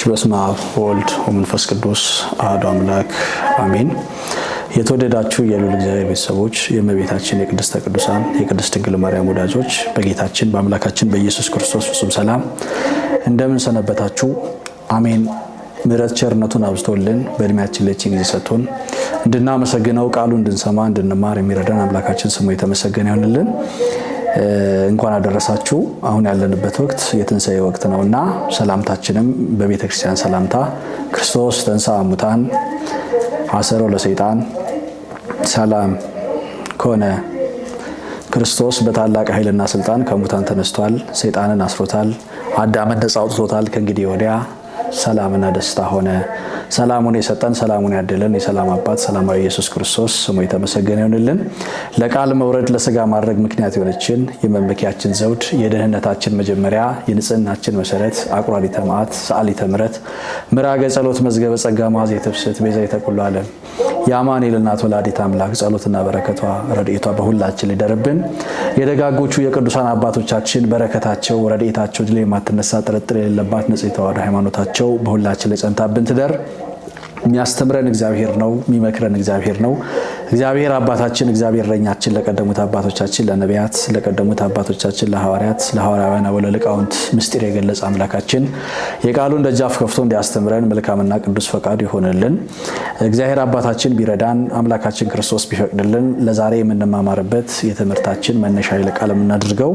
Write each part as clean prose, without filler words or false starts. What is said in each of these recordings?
በስመ አብ ወልድ ወመንፈስ ቅዱስ አሐዱ አምላክ አሜን። የተወደዳችሁ የልዑል እግዚአብሔር ቤተሰቦች የእመቤታችን የቅድስተ ቅዱሳን የቅድስት ድንግል ማርያም ወዳጆች በጌታችን በአምላካችን በኢየሱስ ክርስቶስ ፍጹም ሰላም እንደምን ሰነበታችሁ? አሜን። ምሕረት ቸርነቱን አብዝቶልን በእድሜያችን ላይ ጊዜ ሰጥቶን እንድናመሰግነው ቃሉ እንድንሰማ እንድንማር የሚረዳን አምላካችን ስሙ የተመሰገነ ይሁንልን። እንኳን አደረሳችሁ። አሁን ያለንበት ወቅት የትንሣኤ ወቅት ነውና ሰላምታችንም በቤተ ክርስቲያን ሰላምታ ክርስቶስ ተንሥአ እሙታን አሰሮ ለሰይጣን ሰላም ኮነ። ክርስቶስ በታላቅ ኃይልና ስልጣን ከሙታን ተነስቷል፣ ሰይጣንን አስሮታል፣ አዳምን ነፃ አውጥቶታል። ከእንግዲህ ወዲያ ሰላምና ደስታ ሆነ። ሰላሙን የሰጠን ሰላሙን ያደለን የሰላም አባት ሰላማዊ ኢየሱስ ክርስቶስ ስሙ የተመሰገነ ይሁንልን። ለቃል መውረድ ለሥጋ ማድረግ ምክንያት የሆነችን የመመኪያችን ዘውድ የደህንነታችን መጀመሪያ የንጽህናችን መሰረት አቁራሪተ መዓት ሰዓሊተ ምሕረት ምራገ ጸሎት መዝገበ ጸጋ መዓዜተ ፍስሕት ቤዛዊተ ኩሉ ዓለም የአማኑኤል እናት ወላዲተ አምላክ ጸሎትና በረከቷ ረድኤቷ በሁላችን ሊደርብን። የደጋጎቹ የቅዱሳን አባቶቻችን በረከታቸው ረድኤታቸው ላይ የማትነሳ ጥርጥር የሌለባት ንጽሕት ተዋሕዶ ሃይማኖታቸው በሁላችን ላይ ጸንታብን ትደር። የሚያስተምረን እግዚአብሔር ነው፣ የሚመክረን እግዚአብሔር ነው። እግዚአብሔር አባታችን እግዚአብሔር እረኛችን ለቀደሙት አባቶቻችን ለነቢያት ለቀደሙት አባቶቻችን ለሐዋርያት ለሐዋርያውያን ወለሊቃውንት ምስጢር የገለጸ አምላካችን የቃሉን ደጃፍ ከፍቶ እንዲያስተምረን መልካምና ቅዱስ ፈቃዱ ይሆንልን። እግዚአብሔር አባታችን ቢረዳን አምላካችን ክርስቶስ ቢፈቅድልን ለዛሬ የምንማማርበት የትምህርታችን መነሻ ቃል የምናደርገው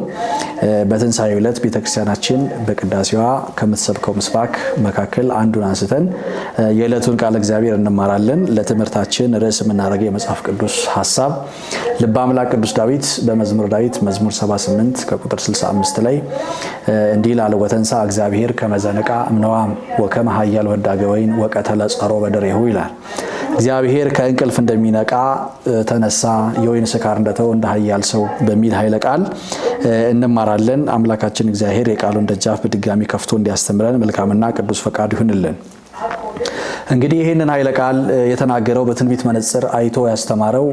በትንሣኤው ዕለት ቤተክርስቲያናችን በቅዳሴዋ ከምትሰብከው ምስባክ መካከል አንዱን አንስተን የዕለቱን ቃል እግዚአብሔር እንማራለን። ለትምህርታችን ርዕስ የምናደርገው የመጽሐፍ ቅዱስ ሐሳብ ልበ አምላክ ቅዱስ ዳዊት በመዝሙር ዳዊት መዝሙር 78 ከቁጥር 65 ላይ እንዲህ ይላል። ወተንሥአ እግዚአብሔር ከመ ዘንቃ እምነዋም ወከመ ኃያል ወዳገ ወይን ወቀተለ ጸሮ በደሬሁ ይላል። እግዚአብሔር ከእንቅልፍ እንደሚነቃ ተነሳ፣ የወይን ስካር እንደተወ እንደ ኃያል ሰው በሚል ኃይለ ቃል እንማራለን። አምላካችን እግዚአብሔር የቃሉን ደጃፍ በድጋሚ ከፍቶ እንዲያስተምረን መልካምና ቅዱስ ፈቃዱ ይሁንልን። እንግዲህ ይህንን ኃይለ ቃል የተናገረው በትንቢት መነጽር አይቶ ያስተማረው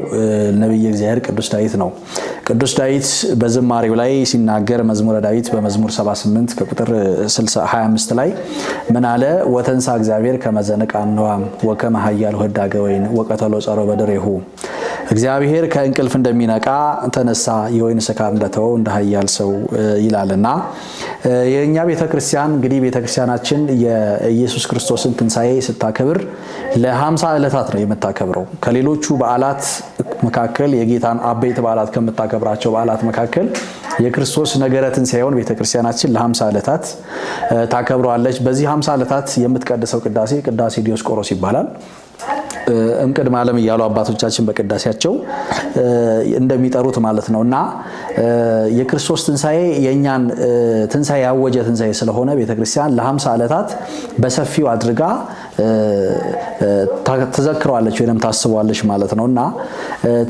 ነቢየ እግዚአብሔር ቅዱስ ዳዊት ነው። ቅዱስ ዳዊት በዝማሬው ላይ ሲናገር መዝሙረ ዳዊት በመዝሙር 78 ከቁጥር 25 ላይ ምን አለ? ወተንሥአ እግዚአብሔር ከመ ዘንቃ እምነዋም ወከመ ኃያል ወዳገ ወይን ወቀተሎ ጸሮ በደሬሁ። እግዚአብሔር ከእንቅልፍ እንደሚነቃ ተነሳ፣ የወይን ስካር እንደተወው እንደ ኃያል ሰው ይላልና የኛ ቤተክርስቲያን እንግዲህ ቤተክርስቲያናችን የኢየሱስ ክርስቶስን ትንሣኤ ስታከብር ለ50 ዕለታት ነው የምታከብረው። ከሌሎቹ በዓላት መካከል የጌታን አበይት በዓላት ከምታከብራቸው በዓላት መካከል የክርስቶስ ነገረ ትንሣኤውን ቤተክርስቲያናችን ለ50 ዕለታት ታከብረዋለች። በዚህ 50 ዕለታት የምትቀድሰው ቅዳሴ ዲዮስቆሮስ ይባላል። እምቅድመ ዓለም እያሉ አባቶቻችን በቅዳሴያቸው እንደሚጠሩት ማለት ነውና የክርስቶስ ትንሣኤ የኛን ትንሣኤ ያወጀ ትንሣኤ ስለሆነ ቤተክርስቲያን ለ50 ዕለታት በሰፊው አድርጋ ተዘክረዋለች ወይንም ታስበዋለች ማለት ነውና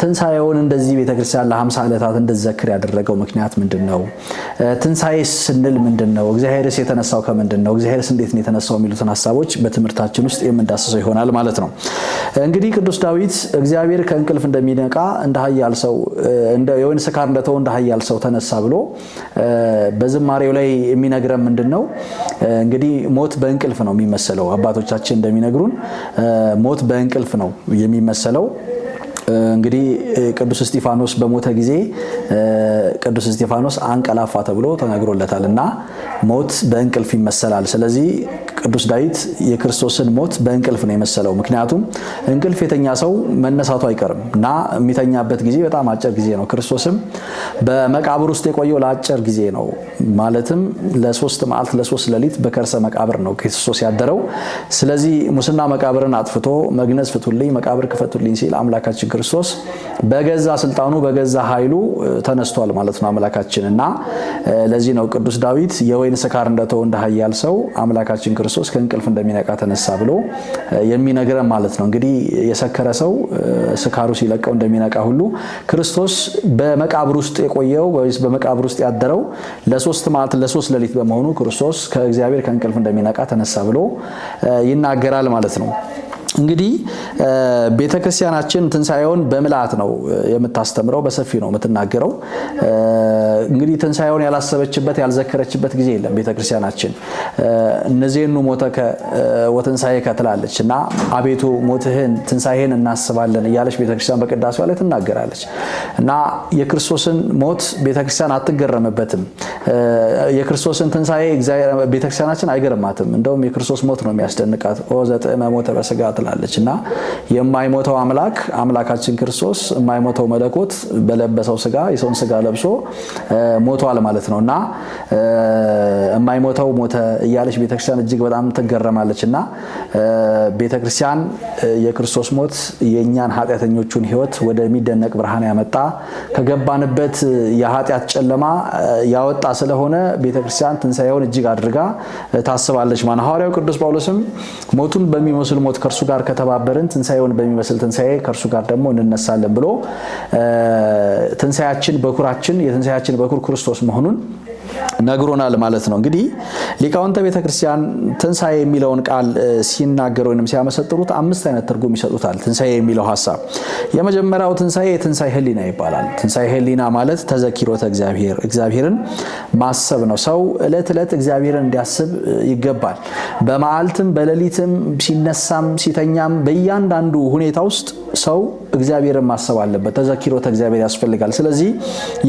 ትንሣኤውን እንደዚህ ቤተክርስቲያን ለ50 ዕለታት እንድትዘክር ያደረገው ምክንያት ምንድነው? ትንሣኤስ ስንል ምንድነው? እግዚአብሔርስ የተነሳው ከምንድነው? እግዚአብሔርስ እንዴት ነው የተነሳው? የሚሉትን ሐሳቦች በትምህርታችን ውስጥ የምንዳስሰው ይሆናል ማለት ነው። እንግዲህ ቅዱስ ዳዊት እግዚአብሔር ከእንቅልፍ እንደሚነቃ እንደ ኃያል ሰው እንደ የወይን ስካር እንደተወው እንደ ኃያል ሰው ተነሳ ብሎ በዝማሬው ላይ የሚነግረን ምንድነው? እንግዲህ ሞት በእንቅልፍ ነው የሚመሰለው። አባቶቻችን እንደሚነግሩን ሞት በእንቅልፍ ነው የሚመሰለው። እንግዲህ ቅዱስ እስጢፋኖስ በሞተ ጊዜ ቅዱስ እስጢፋኖስ አንቀላፋ ተብሎ ተነግሮለታልና ሞት በእንቅልፍ ይመሰላል። ስለዚህ ቅዱስ ዳዊት የክርስቶስን ሞት በእንቅልፍ ነው የመሰለው። ምክንያቱም እንቅልፍ የተኛ ሰው መነሳቱ አይቀርም እና የሚተኛበት ጊዜ በጣም አጭር ጊዜ ነው። ክርስቶስም በመቃብር ውስጥ የቆየው ለአጭር ጊዜ ነው። ማለትም ለ3 መዓልት ለ3 ሌሊት በከርሰ መቃብር ነው ክርስቶስ ያደረው። ስለዚህ ሙስና መቃብርን አጥፍቶ መግነዝ ፍቱልኝ መቃብር ክፈቱልኝ ሲል አምላካችን ክርስቶስ በገዛ ስልጣኑ በገዛ ኃይሉ ተነስቷል ማለት ነው አምላካችን። እና ለዚህ ነው ቅዱስ ዳዊት የወይን ስካር እንደተወው እንደ ኃያል ሰው አምላካችን ክርስቶስ ከእንቅልፍ እንደሚነቃ ተነሳ ብሎ የሚነግረን ማለት ነው። እንግዲህ የሰከረ ሰው ስካሩ ሲለቀው እንደሚነቃ ሁሉ ክርስቶስ በመቃብር ውስጥ የቆየው ወይስ በመቃብር ውስጥ ያደረው ለ3 መዓልት ለ3 ሌሊት በመሆኑ ክርስቶስ ከእግዚአብሔር ከእንቅልፍ እንደሚነቃ ተነሳ ብሎ ይናገራል ማለት ነው። እንግዲህ ቤተክርስቲያናችን ትንሣኤውን በምልአት ነው የምታስተምረው፣ በሰፊ ነው የምትናገረው። እንግዲህ ትንሳኤውን ያላሰበችበት ያልዘከረችበት ጊዜ የለም ቤተክርስቲያናችን። እነዚህኑ ሞተከ ወትንሳኤከ ትላለች እና አቤቱ ሞትህን ትንሳኤህን እናስባለን እያለች ቤተክርስቲያን በቅዳሴዋ ላይ ትናገራለች እና የክርስቶስን ሞት ቤተክርስቲያን አትገረምበትም። የክርስቶስን ትንሳኤ ቤተክርስቲያናችን አይገርማትም። እንደውም የክርስቶስ ሞት ነው የሚያስደንቃት። ኦ ዘጥዕመ ሞተ በሥጋ ትላለች እና የማይሞተው አምላካችን ክርስቶስ የማይሞተው መለኮት በለበሰው ሥጋ የሰውን ሥጋ ለብሶ ሞቷል ማለት ነውና የማይሞተው ሞተ እያለች ቤተክርስቲያን እጅግ በጣም ትገረማለች እና ቤተክርስቲያን የክርስቶስ ሞት የኛን ኃጢአተኞቹን ሕይወት ወደሚደነቅ ብርሃን ያመጣ ከገባንበት የኃጢአት ጨለማ ያወጣ ስለሆነ ቤተክርስቲያን ትንሳኤውን እጅግ አድርጋ ታስባለች። ሐዋርያው ቅዱስ ጳውሎስም ሞቱን በሚመስል ሞት ከእርሱ ጋር ከተባበርን ትንሳኤውን በሚመስል ትንሳኤ ከእርሱ ጋር ደግሞ እንነሳለን ብሎ ትንሳኤያችን በኩራችን የትንሳኤያችን በኩር ክርስቶስ መሆኑን ነግሮናል ማለት ነው። እንግዲህ ሊቃውንተ ቤተክርስቲያን ትንሳኤ የሚለውን ቃል ሲናገሩ ወይንም ሲያመሰጥሩት 5 አይነት ትርጉም ይሰጡታል። ትንሳኤ የሚለው ሐሳብ የመጀመሪያው ትንሳኤ የትንሳኤ ህሊና ይባላል። ትንሳኤ ህሊና ማለት ተዘኪሮተ እግዚአብሔርን ማሰብ ነው። ሰው ዕለት ዕለት እግዚአብሔርን እንዲያስብ ይገባል። በመዓልትም በሌሊትም ሲነሳም ሲተኛም በእያንዳንዱ ሁኔታ ውስጥ ሰው እግዚአብሔርን ማሰብ አለበት። ተዘኪሮተ እግዚአብሔር ያስፈልጋል። ስለዚህ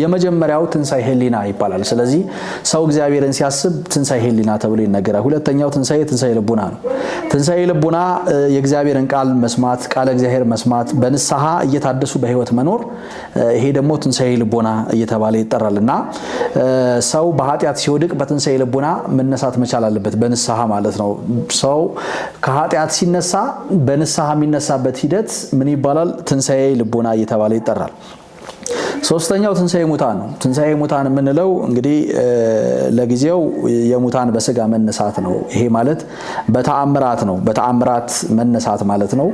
የመጀመሪያው ትንሳኤ ህሊና ይባላል። ስለዚህ ሰው እግዚአብሔርን ሲያስብ ትንሳኤ ህሊና ተብሎ ይነገራል። ሁለተኛው ትንሳኤ ልቡና ነው። ትንሳኤ ልቡና የእግዚአብሔርን ቃል መስማት፣ ቃለ እግዚአብሔር መስማት፣ በንስሐ እየታደሱ በህይወት መኖር፣ ይሄ ደግሞ ትንሳኤ ልቡና እየተባለ ይጠራልና ሰው በኃጢአት ሲወድቅ በትንሳኤ ልቡና መነሳት መቻል አለበት፣ በንስሐ ማለት ነው። ሰው ከኃጢአት ሲነሳ በንስሐ የሚነሳበት ሂደት ምን ይባላል? ትንሳኤ ልቡና እየተባለ ይጠራል። ሶስተኛው ትንሳኤ ሙታን ነው። ትንሳኤ ሙታን የምንለው እንግዲህ ለጊዜው የሙታን በስጋ መነሳት ነው። ይሄ ማለት በተአምራት ነው። በተአምራት መነሳት ማለት ነው።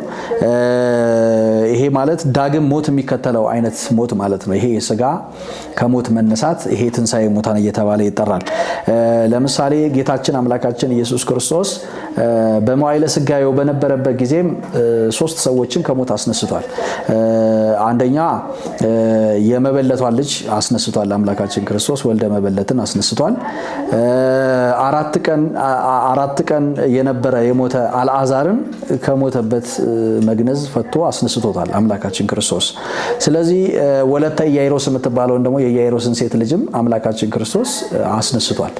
ይሄ ማለት ዳግም ሞት የሚከተለው አይነት ሞት ማለት ነው። ይሄ ስጋ ከሞት መነሳት ይሄ ትንሳኤ ሙታን እየተባለ ይጠራል። ለምሳሌ ጌታችን አምላካችን ኢየሱስ ክርስቶስ በመዋዕለ ሥጋዌው በነበረበት ጊዜም 3 ሰዎችን ከሞት አስነስቷል። አንደኛ የመበለቷን ልጅ አስነስቷል። አምላካችን ክርስቶስ ወልደ መበለትን አስነስቷል። 4 ቀን የነበረ የሞተ አልዓዛርን ከሞተበት መግነዝ ፈቶ አስነስቶታል አምላካችን ክርስቶስ። ስለዚህ ወለተ ኢያኢሮስ የምትባለውን ደግሞ የኢያኢሮስን ሴት ልጅም አምላካችን ክርስቶስ አስነስቷል።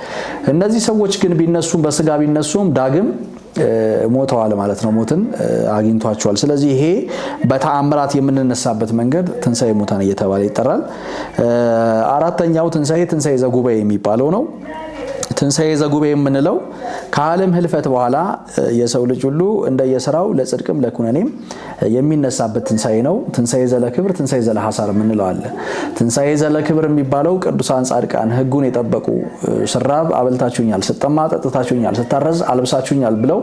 እነዚህ ሰዎች ግን ቢነሱም በስጋ ቢነሱም ዳግም ሞተዋል ማለት ነው። ሞትን አግኝቷቸዋል። ስለዚህ ይሄ በተአምራት የምንነሳበት መንገድ ትንሳኤ ሙታን እየተባለ ይጠራል። አራተኛው ትንሳኤ ዘጉባኤ የሚባለው ነው። ትንሳኤ ዘጉባኤ የምንለው ከዓለም ህልፈት በኋላ የሰው ልጅ ሁሉ እንደየሥራው ለጽድቅም ለኩነኔም የሚነሳበት ትንሳኤ ነው። ትንሳኤ ዘለክብር፣ ትንሳኤ ዘለሐሳር የምንለው አለ። ትንሳኤ ዘለክብር የሚባለው ቅዱሳን ጻድቃን ሕጉን የጠበቁ ስራብ አበልታችሁኛል፣ ስጠማ ጠጥታችሁኛል፣ ስታረዝ አልብሳችሁኛል ብለው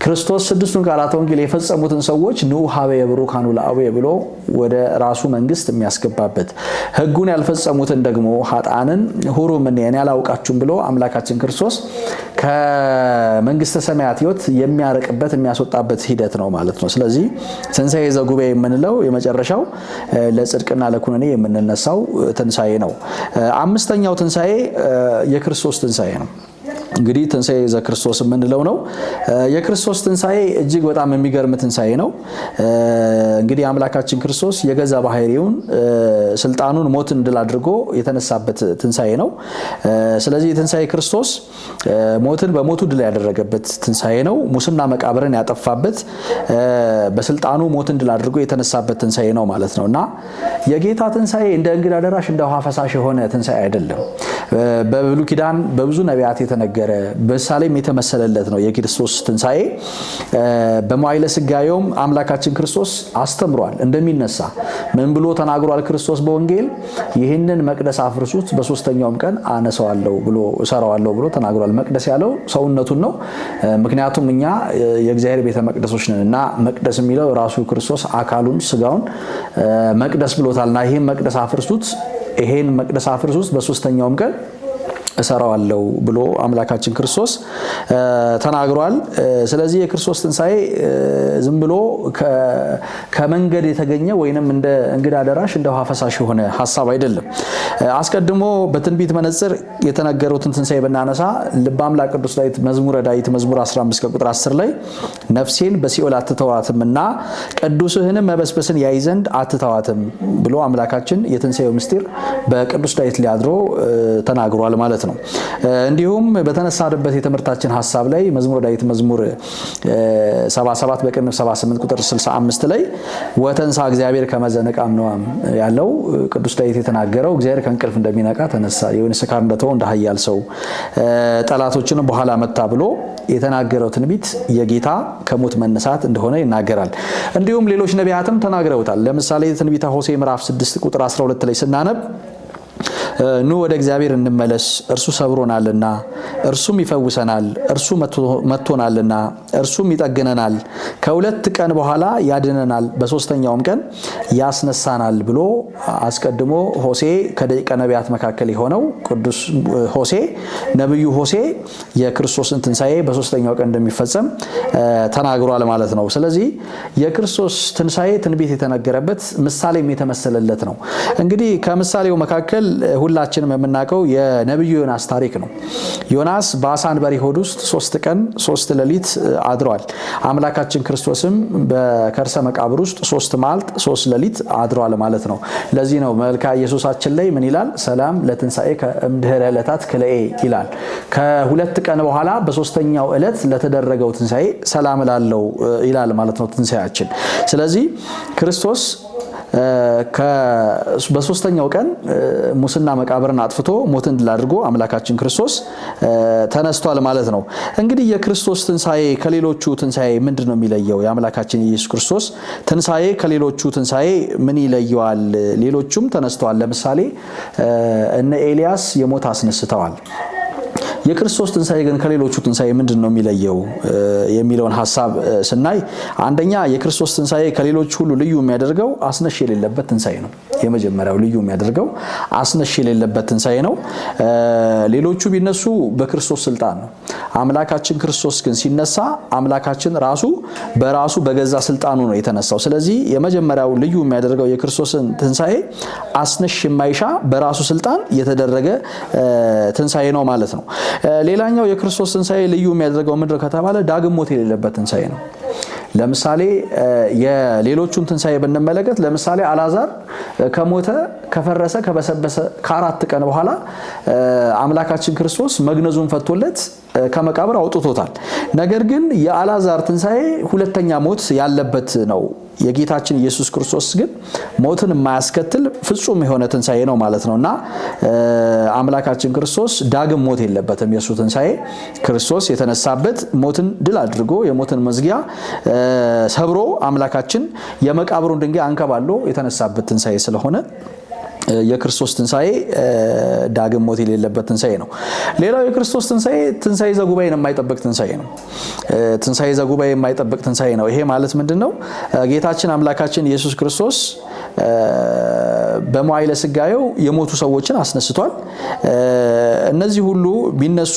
ክርስቶስ 6ቱን ቃላተ ወንጌል የፈጸሙትን ሰዎች ኑ ሀበየ ብሩካኑ ለአቡየ ብሎ ወደ ራሱ መንግስት የሚያስገባበት፣ ሕጉን ያልፈጸሙትን ደግሞ ኃጥአንን ሁሩ ምን እኔ አላውቃችሁም ብሎ አምላካችን ክርስቶስ ከመንግስተ ሰማያት ሕይወት የሚያርቅበት የሚያስወጣበት ሂደት ነው ማለት ነው። ስለዚህ ትንሳኤ ዘጉባኤ የምንለው የመጨረሻው ለጽድቅና ለኩነኔ የምንነሳው ትንሳኤ ነው። አምስተኛው ትንሳኤ የክርስቶስ ትንሳኤ ነው። እንግዲህ ትንሳኤ ዘክርስቶስ የምንለው ነው። የክርስቶስ ትንሳኤ እጅግ በጣም የሚገርም ትንሳኤ ነው። እንግዲህ አምላካችን ክርስቶስ የገዛ ባህሪውን ስልጣኑን ሞትን ድል አድርጎ የተነሳበት ትንሳኤ ነው። ስለዚህ ትንሳኤ ክርስቶስ ሞትን በሞቱ ድል ያደረገበት ትንሳኤ ነው። ሙስና መቃብርን ያጠፋበት በስልጣኑ ሞትን ድል አድርጎ የተነሳበት ትንሳኤ ነው ማለት ነውና የጌታ ትንሳኤ እንደ እንግዳ ደራሽ እንደ ውሃ ፈሳሽ የሆነ ትንሳኤ አይደለም። በብሉይ ኪዳን በብዙ ነቢያት የተነገረ በሳሌም የተመሰለለት ነው የክርስቶስ ትንሳኤ። በመዋዕለ ሥጋዌውም አምላካችን ክርስቶስ አስተምሯል እንደሚነሳ። ምን ብሎ ተናግሯል? ክርስቶስ በወንጌል ይህንን መቅደስ አፍርሱት በ3ኛውም ቀን አነሳዋለሁ ብሎ እሰራዋለሁ ብሎ ተናግሯል። መቅደስ ያለው ሰውነቱን ነው። ምክንያቱም እኛ የእግዚአብሔር ቤተ መቅደሶች ነን እና መቅደስ የሚለው ራሱ ክርስቶስ አካሉን ስጋውን መቅደስ ብሎታልና ይህን መቅደስ አፍርሱት በ3ኛውም ቀን እሰራዋለሁ ብሎ አምላካችን ክርስቶስ ተናግሯል። ስለዚህ የክርስቶስ ትንሣኤ ዝም ብሎ ከመንገድ የተገኘ ወይንም እንደ እንግዳ ደራሽ እንደ ውሃ ፈሳሽ የሆነ ሐሳብ አይደለም። አስቀድሞ በትንቢት መነጽር የተነገሩትን ትንሣኤ ብናነሳ ልበ አምላክ ቅዱስ ዳዊት መዝሙረ ዳዊት መዝሙር 15 ቁጥር 10 ላይ ነፍሴን በሲኦል አትተዋትምና ቅዱስህንም መበስበስን ያይ ዘንድ አትተዋትም ብሎ አምላካችን የትንሣኤው ምስጢር በቅዱስ ዳዊት ላይ አድሮ ተናግሯል ማለት ነው። እንዲሁም በተነሳንበት የትምህርታችን ሐሳብ ላይ መዝሙረ ዳዊት መዝሙር 77 በቅንፍ 78 ቁጥር 65 ላይ ወተንሳ እግዚአብሔር ከመዘነቃም ነው ያለው ቅዱስ ዳዊት የተናገረው እግዚአብሔር ከእንቅልፍ እንደሚነቃ ተነሳ፣ የወይን ስካር እንደተወው እንደ ኃያል ሰው ጠላቶችንም በኋላ መታ ብሎ የተናገረው ትንቢት የጌታ ከሞት መነሳት እንደሆነ ይናገራል። እንዲሁም ሌሎች ነቢያትም ተናግረውታል። ለምሳሌ ትንቢተ ሆሴዕ ምዕራፍ 6 ቁጥር 12 ላይ ስናነብ ኑ ወደ እግዚአብሔር እንመለስ፣ እርሱ ሰብሮናልና እርሱም ይፈውሰናል፣ እርሱ መጥቶናልና እርሱም ይጠግነናል፣ ከሁለት ቀን በኋላ ያድነናል፣ በሶስተኛውም ቀን ያስነሳናል ብሎ አስቀድሞ ሆሴዕ ከደቂቀ ነቢያት መካከል የሆነው ቅዱስ ሆሴዕ ነብዩ ሆሴዕ የክርስቶስን ትንሣኤ በሶስተኛው ቀን እንደሚፈጸም ተናግሯል ማለት ነው። ስለዚህ የክርስቶስ ትንሣኤ ትንቢት የተነገረበት ምሳሌም የተመሰለለት ነው። እንግዲህ ከምሳሌው መካከል ሁላችንም የምናውቀው የነብዩ ዮናስ ታሪክ ነው። ዮናስ በአሳ አንበሪ ሆድ ውስጥ 3 ቀን 3 ሌሊት አድሯል። አምላካችን ክርስቶስም በከርሰ መቃብር ውስጥ 3 መዓልት 3 ሌሊት አድሯል ማለት ነው። ለዚህ ነው መልክአ ኢየሱሳችን ላይ ምን ይላል? ሰላም ለትንሣኤ ከእምድኅረ ዕለታት ክልኤ ይላል። ከሁለት ቀን በኋላ በሶስተኛው ዕለት ለተደረገው ትንሣኤ ሰላም ላለው ይላል ማለት ነው ትንሣኤያችን። ስለዚህ ክርስቶስ በሶስተኛው ቀን ሙስና መቃብርን አጥፍቶ ሞትን ድል አድርጎ አምላካችን ክርስቶስ ተነስቷል ማለት ነው። እንግዲህ የክርስቶስ ትንሣኤ ከሌሎቹ ትንሣኤ ምንድነው የሚለየው? የአምላካችን ኢየሱስ ክርስቶስ ትንሣኤ ከሌሎቹ ትንሣኤ ምን ይለየዋል? ሌሎቹም ተነስተዋል። ለምሳሌ እነ ኤልያስ የሞት አስነስተዋል። የክርስቶስ ትንሣኤ ግን ከሌሎቹ ትንሣኤ ምንድነው የሚለየው የሚለውን ሐሳብ ስናይ አንደኛ የክርስቶስ ትንሣኤ ከሌሎች ሁሉ ልዩ የሚያደርገው አስነሽ የሌለበት ትንሣኤ ነው። የመጀመሪያው ልዩ የሚያደርገው አስነሽ የሌለበት ትንሣኤ ነው። ሌሎቹ ቢነሱ በክርስቶስ ስልጣን ነው። አምላካችን ክርስቶስ ግን ሲነሳ አምላካችን ራሱ በራሱ በገዛ ስልጣኑ ነው የተነሳው። ስለዚህ የመጀመሪያው ልዩ የሚያደርገው የክርስቶስን ትንሣኤ አስነሽ የማይሻ በራሱ ስልጣን የተደረገ ትንሣኤ ነው ማለት ነው። ሌላኛው የክርስቶስ ትንሣኤ ልዩ የሚያደርገው ምንድነው ከተባለ ዳግም ሞት የሌለበት ትንሣኤ ነው። ለምሳሌ የሌሎቹን ትንሣኤ ብንመለከት ለምሳሌ አልዓዛር ከሞተ ከፈረሰ ከበሰበሰ ከ4 ቀን በኋላ አምላካችን ክርስቶስ መግነዙን ፈቶለት ከመቃብር አውጥቶታል። ነገር ግን የአልዓዛር ትንሣኤ ሁለተኛ ሞት ያለበት ነው። የጌታችን ኢየሱስ ክርስቶስ ግን ሞትን የማያስከትል ፍጹም የሆነ ትንሣኤ ነው ማለት ነውና አምላካችን ክርስቶስ ዳግም ሞት የለበትም። የሱ ትንሣኤ ክርስቶስ የተነሳበት ሞትን ድል አድርጎ የሞትን መዝጊያ ሰብሮ አምላካችን የመቃብሩን ድንጋይ አንከባሎ የተነሳበት ትንሣኤ ስለሆነ የክርስቶስ ትንሣኤ ዳግም ሞት የሌለበት ትንሣኤ ነው። ሌላው የክርስቶስ ትንሣኤ ዘጉባኤን የማይጠብቅ ትንሣኤ ነው። ትንሣኤ ዘጉባኤ የማይጠብቅ ትንሣኤ ነው። ይሄ ማለት ምንድነው? ጌታችን አምላካችን ኢየሱስ ክርስቶስ በመዋዕለ ሥጋዌው የሞቱ ሰዎችን አስነስቷል። እነዚህ ሁሉ ቢነሱ